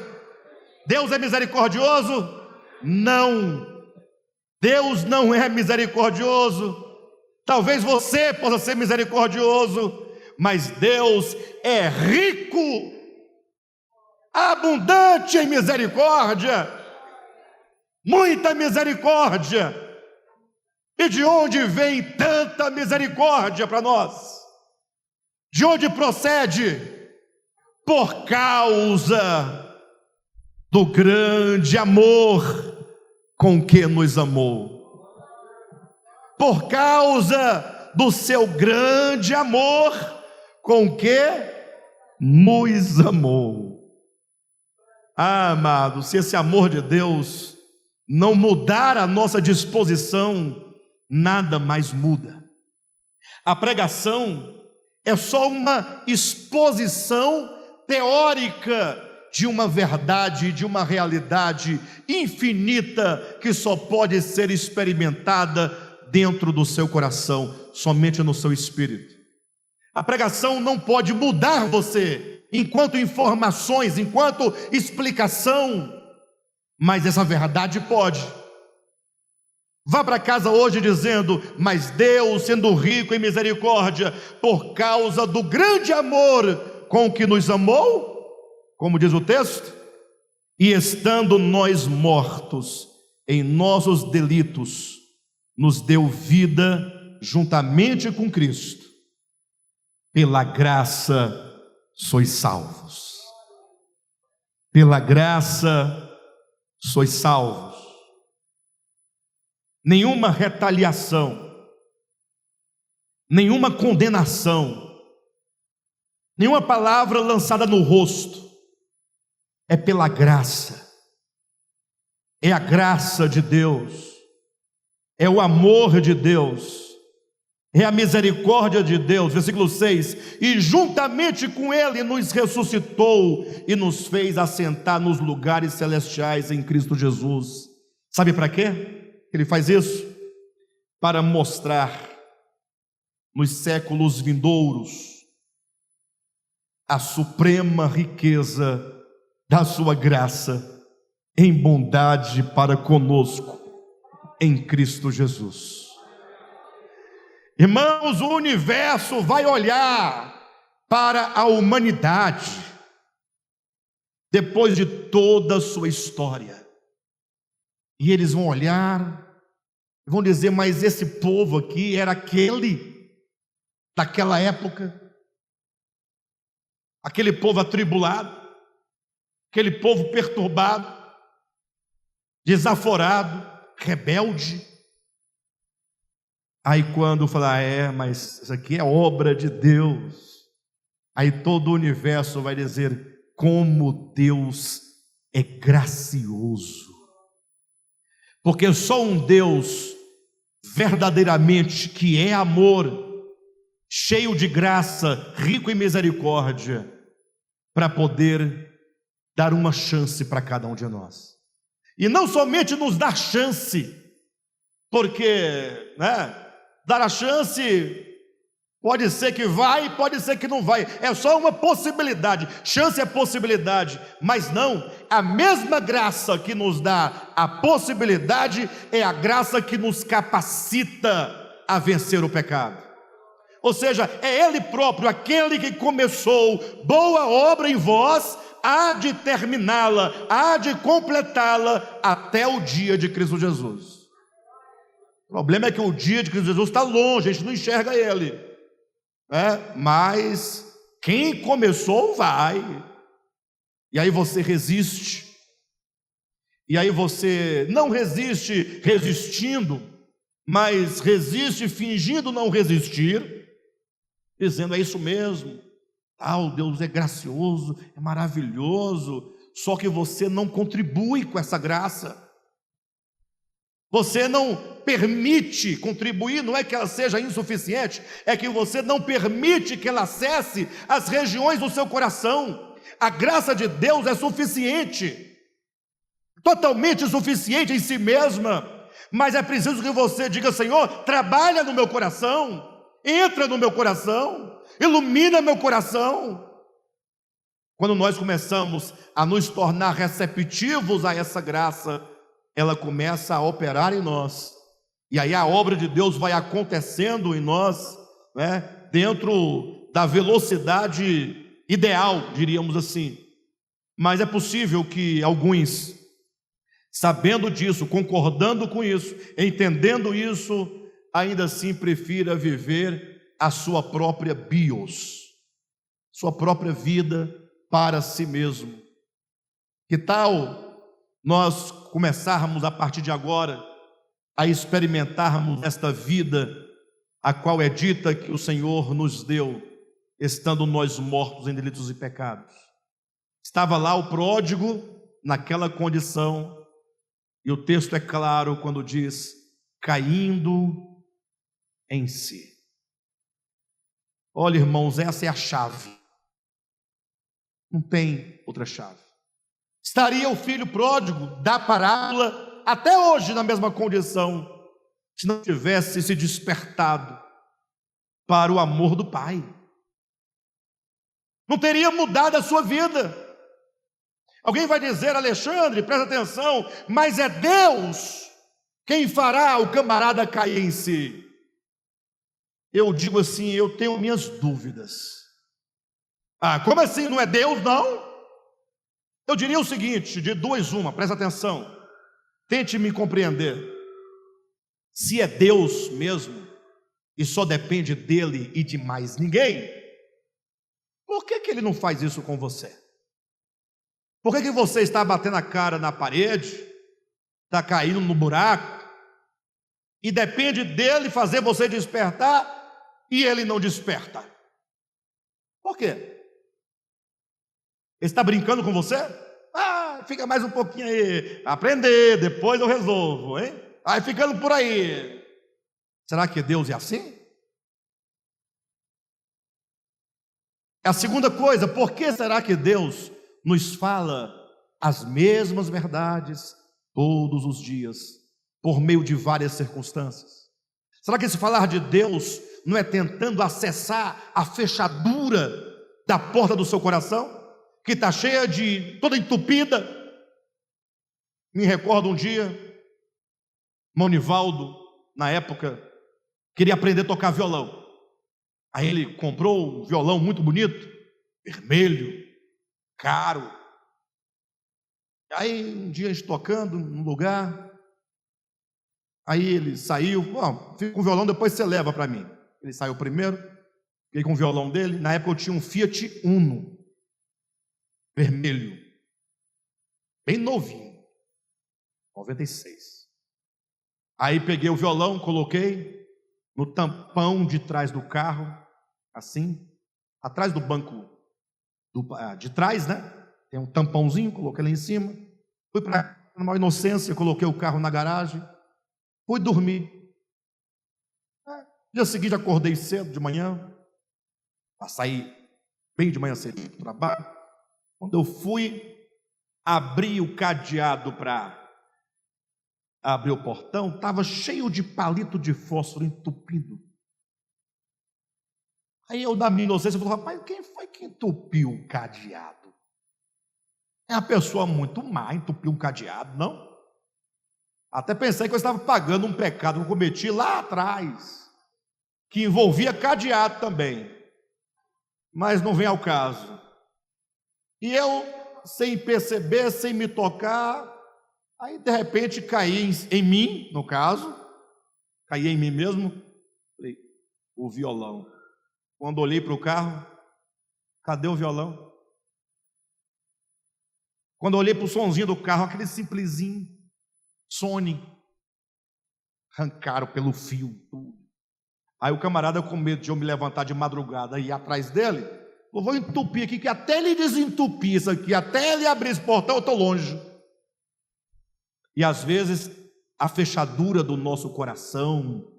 Deus é misericordioso? Não. Deus não é misericordioso. Talvez você possa ser misericordioso, mas Deus é rico, abundante em misericórdia, muita misericórdia. E de onde vem tanta misericórdia para nós? De onde procede? Por causa do grande amor com que nos amou. por causa do seu grande amor, com que nos amou. Ah, amado, se esse amor de Deus não mudar a nossa disposição, nada mais muda. A pregação é só uma exposição teórica de uma verdade, de uma realidade infinita que só pode ser experimentada dentro do seu coração, somente no seu espírito. A pregação não pode mudar você enquanto informações, enquanto explicação, mas essa verdade pode. Vá para casa hoje dizendo: mas Deus, sendo rico em misericórdia, por causa do grande amor com que nos amou, como diz o texto, e estando nós mortos em nossos delitos, nos deu vida juntamente com Cristo. Pela graça sois salvos. Pela graça sois salvos. Nenhuma retaliação, nenhuma condenação, nenhuma palavra lançada no rosto, é pela graça, é a graça de Deus, é o amor de Deus, é a misericórdia de Deus. Versículo 6: e juntamente com Ele nos ressuscitou e nos fez assentar nos lugares celestiais em Cristo Jesus. Sabe para quê? Ele faz isso para mostrar nos séculos vindouros a suprema riqueza da sua graça em bondade para conosco em Cristo Jesus. Irmãos, o universo vai olhar para a humanidade depois de toda a sua história, e eles vão olhar e vão dizer: mas esse povo aqui era aquele daquela época, aquele povo atribulado, aquele povo perturbado, desaforado, rebelde. Aí quando falar: mas isso aqui é obra de Deus, aí todo o universo vai dizer: como Deus é gracioso. Porque só um Deus verdadeiramente que é amor, cheio de graça, rico em misericórdia, para poder dar uma chance para cada um de nós. E não somente nos dar chance, porque dar a chance pode ser que vai, pode ser que não vai, é só uma possibilidade. Chance é possibilidade, mas não, a mesma graça que nos dá a possibilidade é a graça que nos capacita a vencer o pecado. Ou seja, é Ele próprio, aquele que começou boa obra em vós, há de terminá-la, há de completá-la até o dia de Cristo Jesus. O problema é que o dia de Cristo Jesus está longe, a gente não enxerga Ele. Mas quem começou vai, e aí você resiste, e aí você não resiste resistindo, mas resiste fingindo não resistir, dizendo: é isso mesmo, Deus é gracioso, é maravilhoso, só que você não contribui com essa graça, você não permite contribuir, não é que ela seja insuficiente, é que você não permite que ela acesse as regiões do seu coração. A graça de Deus é suficiente, totalmente suficiente em si mesma, mas é preciso que você diga: Senhor, trabalha no meu coração, entra no meu coração, ilumina meu coração. Quando nós começamos a nos tornar receptivos a essa graça, ela começa a operar em nós, e aí a obra de Deus vai acontecendo em nós, dentro da velocidade ideal, diríamos assim. Mas é possível que alguns, sabendo disso, concordando com isso, entendendo isso, ainda assim prefira viver a sua própria bios, sua própria vida para si mesmo. Que tal nós começarmos a partir de agora a experimentarmos esta vida, a qual é dita que o Senhor nos deu, estando nós mortos em delitos e pecados. Estava lá o pródigo, naquela condição, e o texto é claro quando diz, caindo em si. Olha, irmãos, essa é a chave. Não tem outra chave. Estaria o filho pródigo da parábola até hoje na mesma condição, se não tivesse se despertado para o amor do Pai. Não teria mudado a sua vida. Alguém vai dizer, Alexandre, presta atenção, mas é Deus quem fará o camarada cair em si. Eu digo assim, eu tenho minhas dúvidas. Como assim? Não é Deus, não? Eu diria o seguinte, de duas uma, presta atenção, tente me compreender. Se é Deus mesmo, e só depende dele e de mais ninguém, por que ele não faz isso com você? Por que você está batendo a cara na parede, está caindo no buraco, e depende dele fazer você despertar, e ele não desperta? Por quê? Ele está brincando com você? Fica mais um pouquinho aí, aprender, depois eu resolvo, hein? Aí ficando por aí. Será que Deus é assim? A segunda coisa, por que será que Deus nos fala as mesmas verdades todos os dias, por meio de várias circunstâncias? Será que esse falar de Deus não é tentando acessar a fechadura da porta do seu coração, que está cheia de, toda entupida? Me recordo um dia, Monivaldo, na época, queria aprender a tocar violão. Aí ele comprou um violão muito bonito, vermelho, caro. Aí um dia tocando num lugar, aí ele saiu, fica com o violão, depois você leva para mim. Ele saiu primeiro, fiquei com o violão dele. Na época eu tinha um Fiat Uno, vermelho, bem novinho, 96. Aí peguei o violão, coloquei no tampão de trás do carro, assim, atrás do banco de trás, né? Tem um tampãozinho, coloquei lá em cima. Fui para uma inocência, coloquei o carro na garagem, fui dormir. Dia seguinte acordei cedo de manhã, para sair bem de manhã cedo do trabalho. Quando eu fui abrir o cadeado para abrir o portão, estava cheio de palito de fósforo entupido. Aí eu, na minha inocência, falei, rapaz, quem foi que entupiu o cadeado? É uma pessoa muito má, entupiu um cadeado, não? Até pensei que eu estava pagando um pecado que eu cometi lá atrás, que envolvia cadeado também, mas não vem ao caso. E eu, sem perceber, sem me tocar, aí de repente caí em mim, no caso, caí em mim mesmo, falei, o violão. Quando olhei para o carro, cadê o violão? Quando olhei para o sonzinho do carro, aquele simplesinho, Sony, arrancaram pelo fio tudo. Aí o camarada, com medo de eu me levantar de madrugada e ir atrás dele, eu vou entupir aqui, que até ele desentupir isso aqui, até ele abrir esse portão, eu estou longe. E às vezes a fechadura do nosso coração,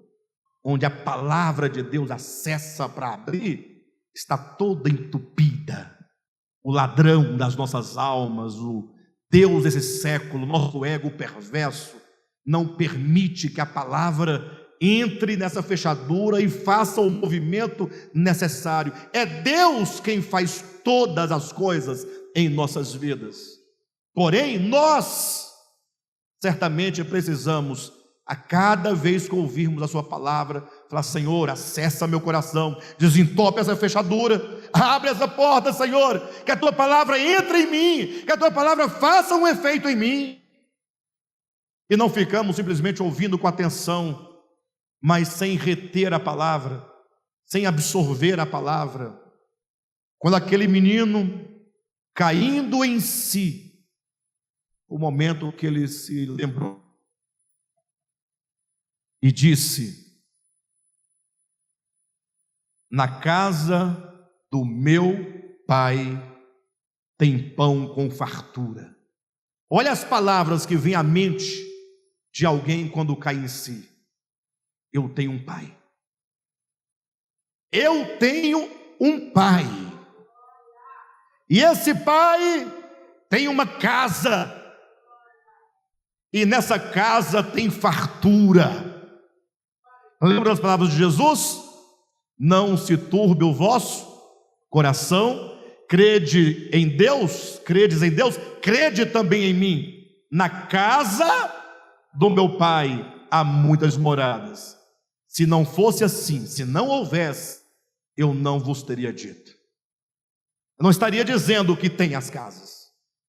onde a palavra de Deus acessa para abrir, está toda entupida. O ladrão das nossas almas, o Deus desse século, nosso ego perverso, não permite que a palavra entre nessa fechadura e faça o movimento necessário. É Deus quem faz todas as coisas em nossas vidas. Porém, nós certamente precisamos, a cada vez que ouvirmos a sua palavra, falar, Senhor, acessa meu coração, desentope essa fechadura, abre essa porta, Senhor, que a tua palavra entre em mim, que a tua palavra faça um efeito em mim. E não ficamos simplesmente ouvindo com atenção, mas sem reter a palavra, sem absorver a palavra. Quando aquele menino, caindo em si, o momento que ele se lembrou, e disse: na casa do meu pai tem pão com fartura. Olha as palavras que vêm à mente de alguém quando cai em si. Eu tenho um pai. Eu tenho um pai. E esse pai tem uma casa. E nessa casa tem fartura. Lembra das palavras de Jesus? Não se turbe o vosso coração. Crede em Deus, credes em Deus, crede também em mim. Na casa do meu pai há muitas moradas. Se não fosse assim, se não houvesse, eu não vos teria dito. Eu não estaria dizendo que tem as casas,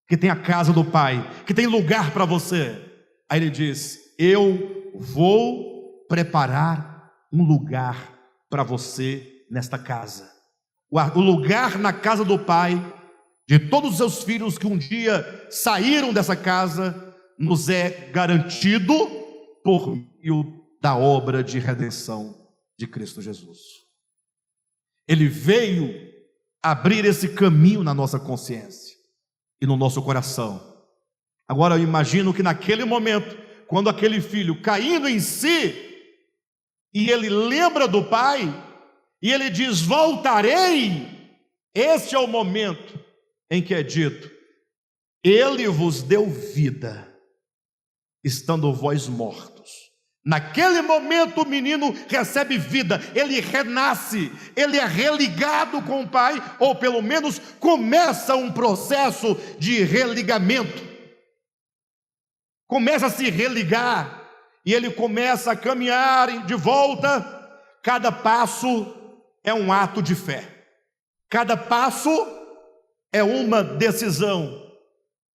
que tem a casa do pai, que tem lugar para você. Aí ele diz: eu vou preparar um lugar para você nesta casa. O lugar na casa do pai, de todos os seus filhos que um dia saíram dessa casa, nos é garantido por meio da obra de redenção de Cristo Jesus. Ele veio abrir esse caminho na nossa consciência e no nosso coração. Agora eu imagino que naquele momento, quando aquele filho caindo em si, e ele lembra do pai, e ele diz: voltarei. Este é o momento em que é dito: ele vos deu vida, estando vós mortos. Naquele momento o menino recebe vida, ele renasce, ele é religado com o pai, ou pelo menos começa um processo de religamento. Começa a se religar, e ele começa a caminhar de volta. Cada passo é um ato de fé, cada passo é uma decisão,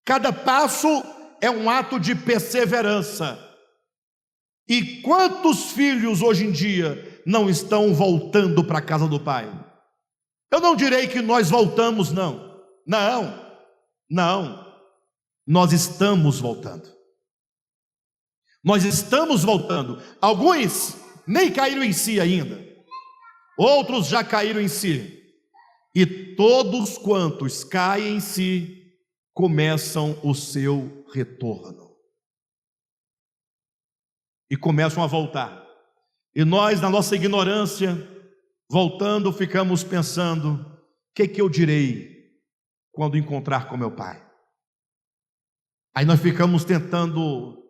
cada passo é um ato de perseverança. E quantos filhos hoje em dia não estão voltando para a casa do pai? Eu não direi que nós voltamos, não, nós estamos voltando. Nós estamos voltando. Alguns nem caíram em si ainda, outros já caíram em si. E todos quantos caem em si, começam o seu retorno. E começam a voltar. E nós, na nossa ignorância, voltando, ficamos pensando: o que eu direi quando encontrar com meu pai? Aí nós ficamos tentando,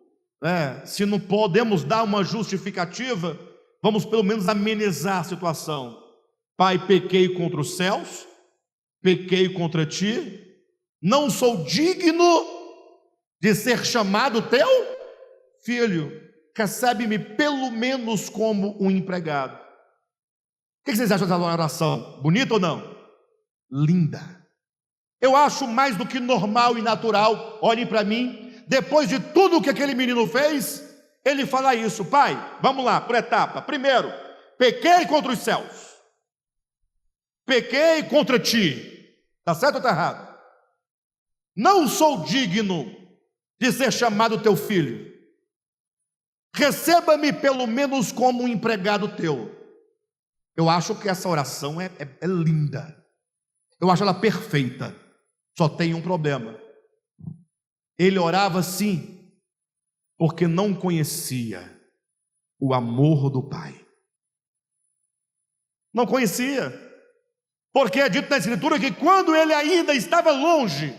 se não podemos dar uma justificativa, vamos pelo menos amenizar a situação. Pai, pequei contra os céus, pequei contra ti, não sou digno de ser chamado teu filho, recebe-me pelo menos como um empregado. O que vocês acham dessa oração? Bonita ou não? Linda. Eu acho mais do que normal e natural. Olhem para mim, depois de tudo que aquele menino fez, ele fala isso: pai, vamos lá, por etapa. Primeiro, pequei contra os céus, pequei contra ti. Está certo ou está errado? Não sou digno de ser chamado teu filho, receba-me pelo menos como um empregado teu. Eu acho que essa oração é linda, eu acho ela perfeita. Só tem um problema: ele orava sim, porque não conhecia o amor do pai. Não conhecia, porque é dito na Escritura que quando ele ainda estava longe,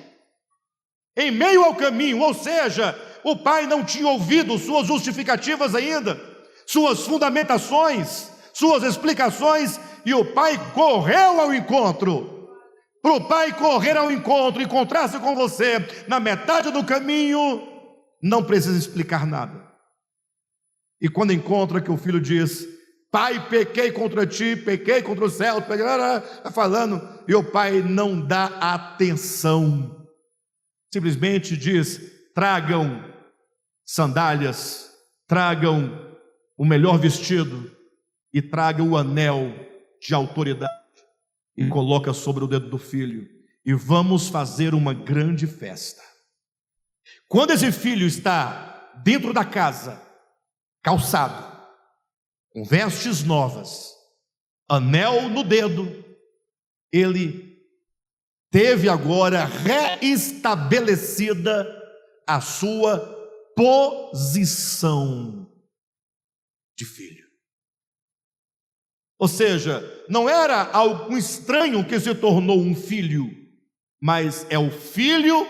em meio ao caminho, ou seja, o pai não tinha ouvido suas justificativas ainda, suas fundamentações, suas explicações, e o pai correu ao encontro. Para o pai correr ao encontro, encontrar-se com você na metade do caminho, não precisa explicar nada. E quando encontra que o filho diz: pai, pequei contra ti, pequei contra o céu, está falando, e o pai não dá atenção, simplesmente diz: tragam sandálias, tragam o melhor vestido e tragam o anel de autoridade, e coloca sobre o dedo do filho, e vamos fazer uma grande festa. Quando esse filho está dentro da casa, calçado, com vestes novas, anel no dedo, ele teve agora reestabelecida a sua posição de filho. Ou seja, não era algum estranho que se tornou um filho, mas é o filho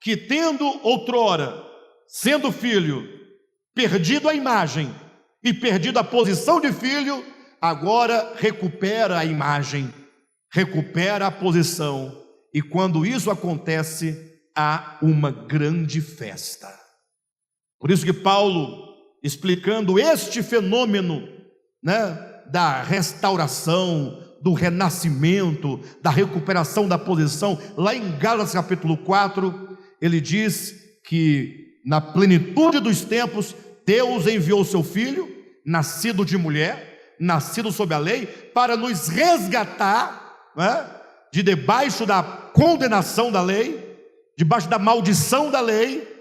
que, tendo outrora, sendo filho, perdido a imagem e perdido a posição de filho, agora recupera a imagem, recupera a posição, e quando isso acontece, há uma grande festa. Por isso que Paulo, explicando este fenômeno, da restauração, do renascimento, da recuperação da posição, lá em Gálatas capítulo 4, ele diz que na plenitude dos tempos, Deus enviou o seu Filho, nascido de mulher, nascido sob a lei, para nos resgatar, de debaixo da condenação da lei, debaixo da maldição da lei,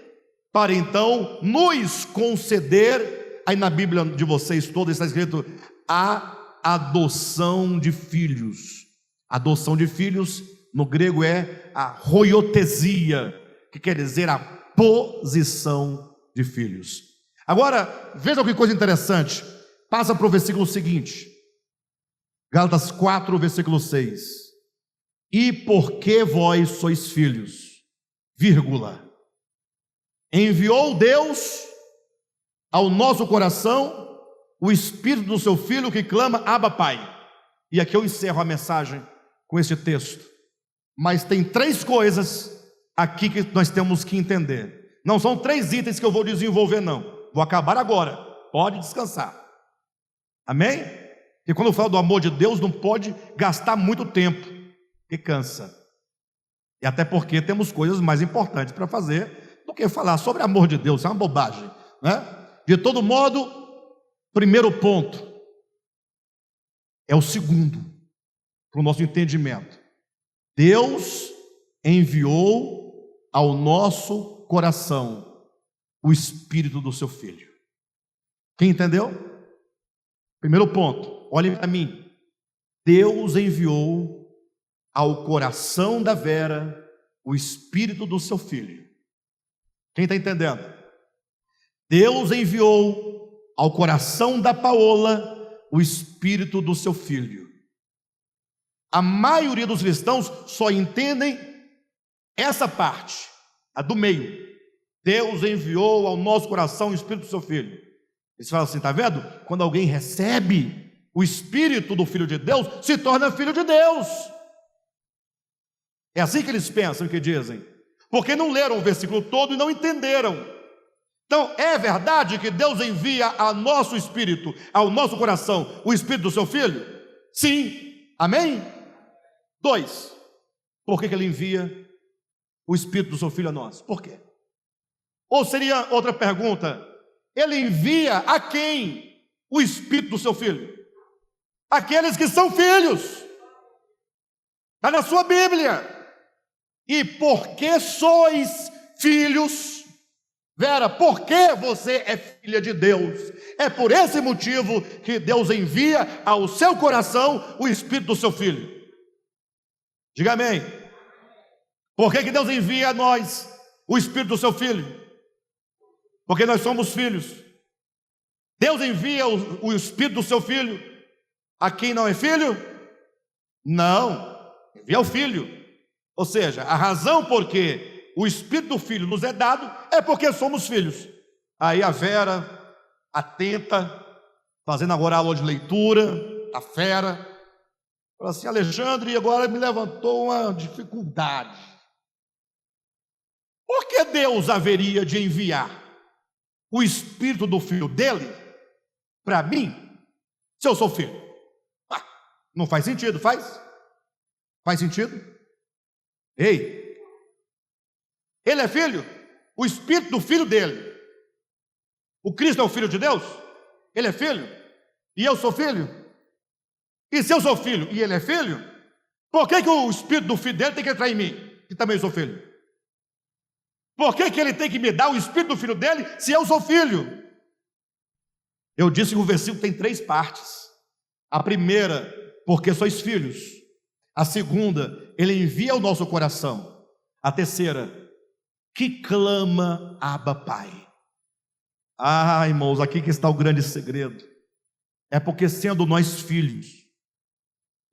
para então nos conceder, aí na Bíblia de vocês toda está escrito, a adoção de filhos. Adoção de filhos, no grego é a hoiotesia, que quer dizer a posição de filhos. Agora, veja que coisa interessante, passa para o versículo seguinte, Gálatas 4, versículo 6, e porque vós sois filhos, vírgula, enviou Deus ao nosso coração o Espírito do seu Filho que clama, Abba, Pai. E aqui eu encerro a mensagem com esse texto, mas tem 3 coisas aqui que nós temos que entender. Não são 3 itens que eu vou desenvolver, não, vou acabar agora, pode descansar, amém? E quando eu falo do amor de Deus, não pode gastar muito tempo, que cansa, e até porque temos coisas mais importantes para fazer do que falar sobre amor de Deus, é uma bobagem, De todo modo, primeiro ponto, é o segundo, para o nosso entendimento, Deus enviou ao nosso coração o Espírito do seu Filho. Quem entendeu? Primeiro ponto, olhem para mim, Deus enviou ao coração da Vera o Espírito do seu Filho. Quem está entendendo? Deus enviou ao coração da Paola o Espírito do seu Filho. A maioria dos cristãos só entendem essa parte, a do meio. Deus enviou ao nosso coração o Espírito do seu Filho. Eles falam assim, está vendo? Quando alguém recebe o Espírito do Filho de Deus, se torna filho de Deus. É assim que eles pensam, que dizem, porque não leram o versículo todo e não entenderam. Então, é verdade que Deus envia ao nosso espírito, ao nosso coração, o Espírito do seu Filho? Sim, amém? 2, por que Ele envia o Espírito do seu Filho a nós? Por quê? Ou seria outra pergunta, Ele envia a quem o Espírito do seu Filho? Aqueles que são filhos, está na sua Bíblia. E porque sois filhos, Vera, porque você é filha de Deus, é por esse motivo que Deus envia ao seu coração o Espírito do seu Filho. Diga amém. Por que Deus envia a nós o Espírito do seu Filho? Porque nós somos filhos. Deus envia o Espírito do seu Filho a quem não é filho? Não, envia o Filho. Ou seja, a razão por que o Espírito do Filho nos é dado é porque somos filhos. Aí a Vera, atenta, fazendo agora aula de leitura, a fera, fala assim, Alexandre, agora me levantou uma dificuldade. Por que Deus haveria de enviar o Espírito do Filho dele para mim, se eu sou filho? Não faz sentido, faz? Faz sentido? Ei, ele é filho, o Espírito do Filho dele. O Cristo é o Filho de Deus? Ele é filho? E eu sou filho? E se eu sou filho e ele é filho, por que o Espírito do Filho dele tem que entrar em mim, que também sou filho? Por que ele tem que me dar o Espírito do Filho dele, se eu sou filho? Eu disse que o versículo tem 3 partes. A primeira, porque sois filhos. A segunda, ele envia ao nosso coração. A terceira, que clama Abba Pai. Ah, irmãos, aqui que está o grande segredo. É porque sendo nós filhos,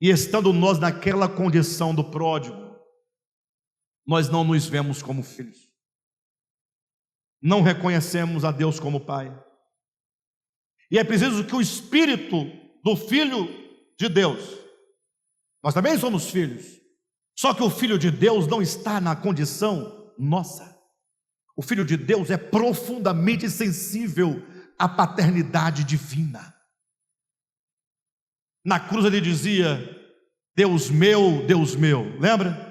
e estando nós naquela condição do pródigo, nós não nos vemos como filhos. Não reconhecemos a Deus como Pai. E é preciso que o Espírito do Filho de Deus, nós também somos filhos, só que o Filho de Deus não está na condição nossa. O Filho de Deus é profundamente sensível à paternidade divina. Na cruz ele dizia: Deus meu, lembra?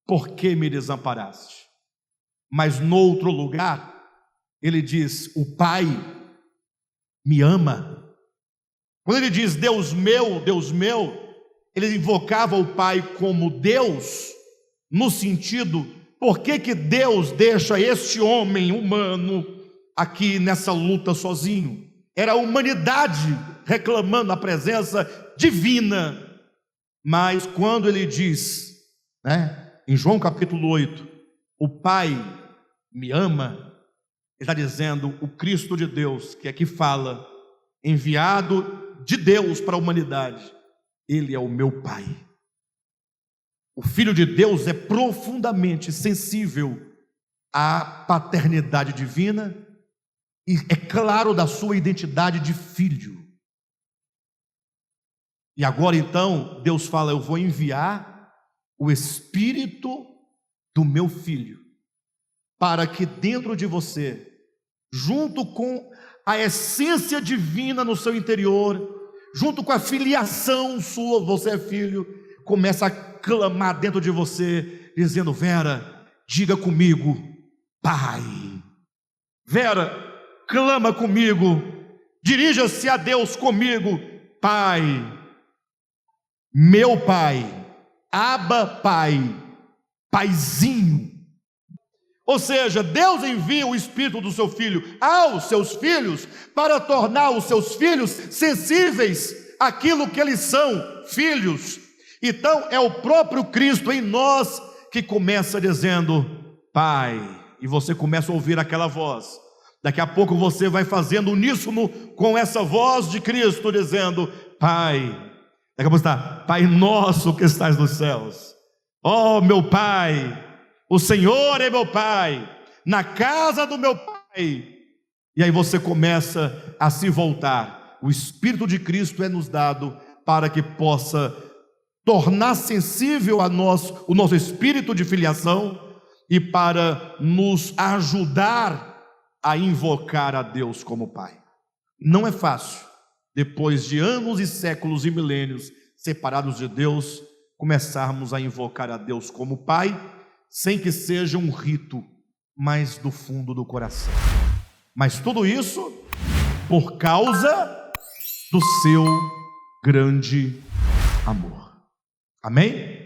Por que me desamparaste? Mas no outro lugar, ele diz: o Pai me ama. Quando ele diz Deus meu, ele invocava o Pai como Deus, no sentido, por que Deus deixa este homem humano aqui nessa luta sozinho? Era a humanidade reclamando a presença divina. Mas quando ele diz, em João capítulo 8, o Pai me ama, ele está dizendo, o Cristo de Deus, que aqui fala, enviado de Deus para a humanidade, ele é o meu Pai. O Filho de Deus é profundamente sensível à paternidade divina e é claro da sua identidade de filho. E agora então Deus fala: eu vou enviar o Espírito do meu Filho, para que dentro de você, junto com a essência divina no seu interior, junto com a filiação sua, você é filho, começa a clamar dentro de você, dizendo: Vera, diga comigo, Pai. Vera, clama comigo, dirija-se a Deus comigo, Pai. Meu Pai, Abba Pai, Paizinho. Ou seja, Deus envia o Espírito do seu Filho aos seus filhos para tornar os seus filhos sensíveis àquilo que eles são, filhos. Então é o próprio Cristo em nós que começa dizendo: Pai, e você começa a ouvir aquela voz. Daqui a pouco você vai fazendo uníssono com essa voz de Cristo dizendo: Pai. Daqui a pouco está: Pai nosso que estás nos céus. Oh meu Pai, o Senhor é meu Pai, na casa do meu Pai. E aí você começa a se voltar. O Espírito de Cristo é nos dado para que possa tornar sensível a nós o nosso espírito de filiação e para nos ajudar a invocar a Deus como Pai. Não é fácil, depois de anos e séculos e milênios separados de Deus, começarmos a invocar a Deus como Pai, sem que seja um rito, mas do fundo do coração. Mas tudo isso por causa do seu grande amor. Amém?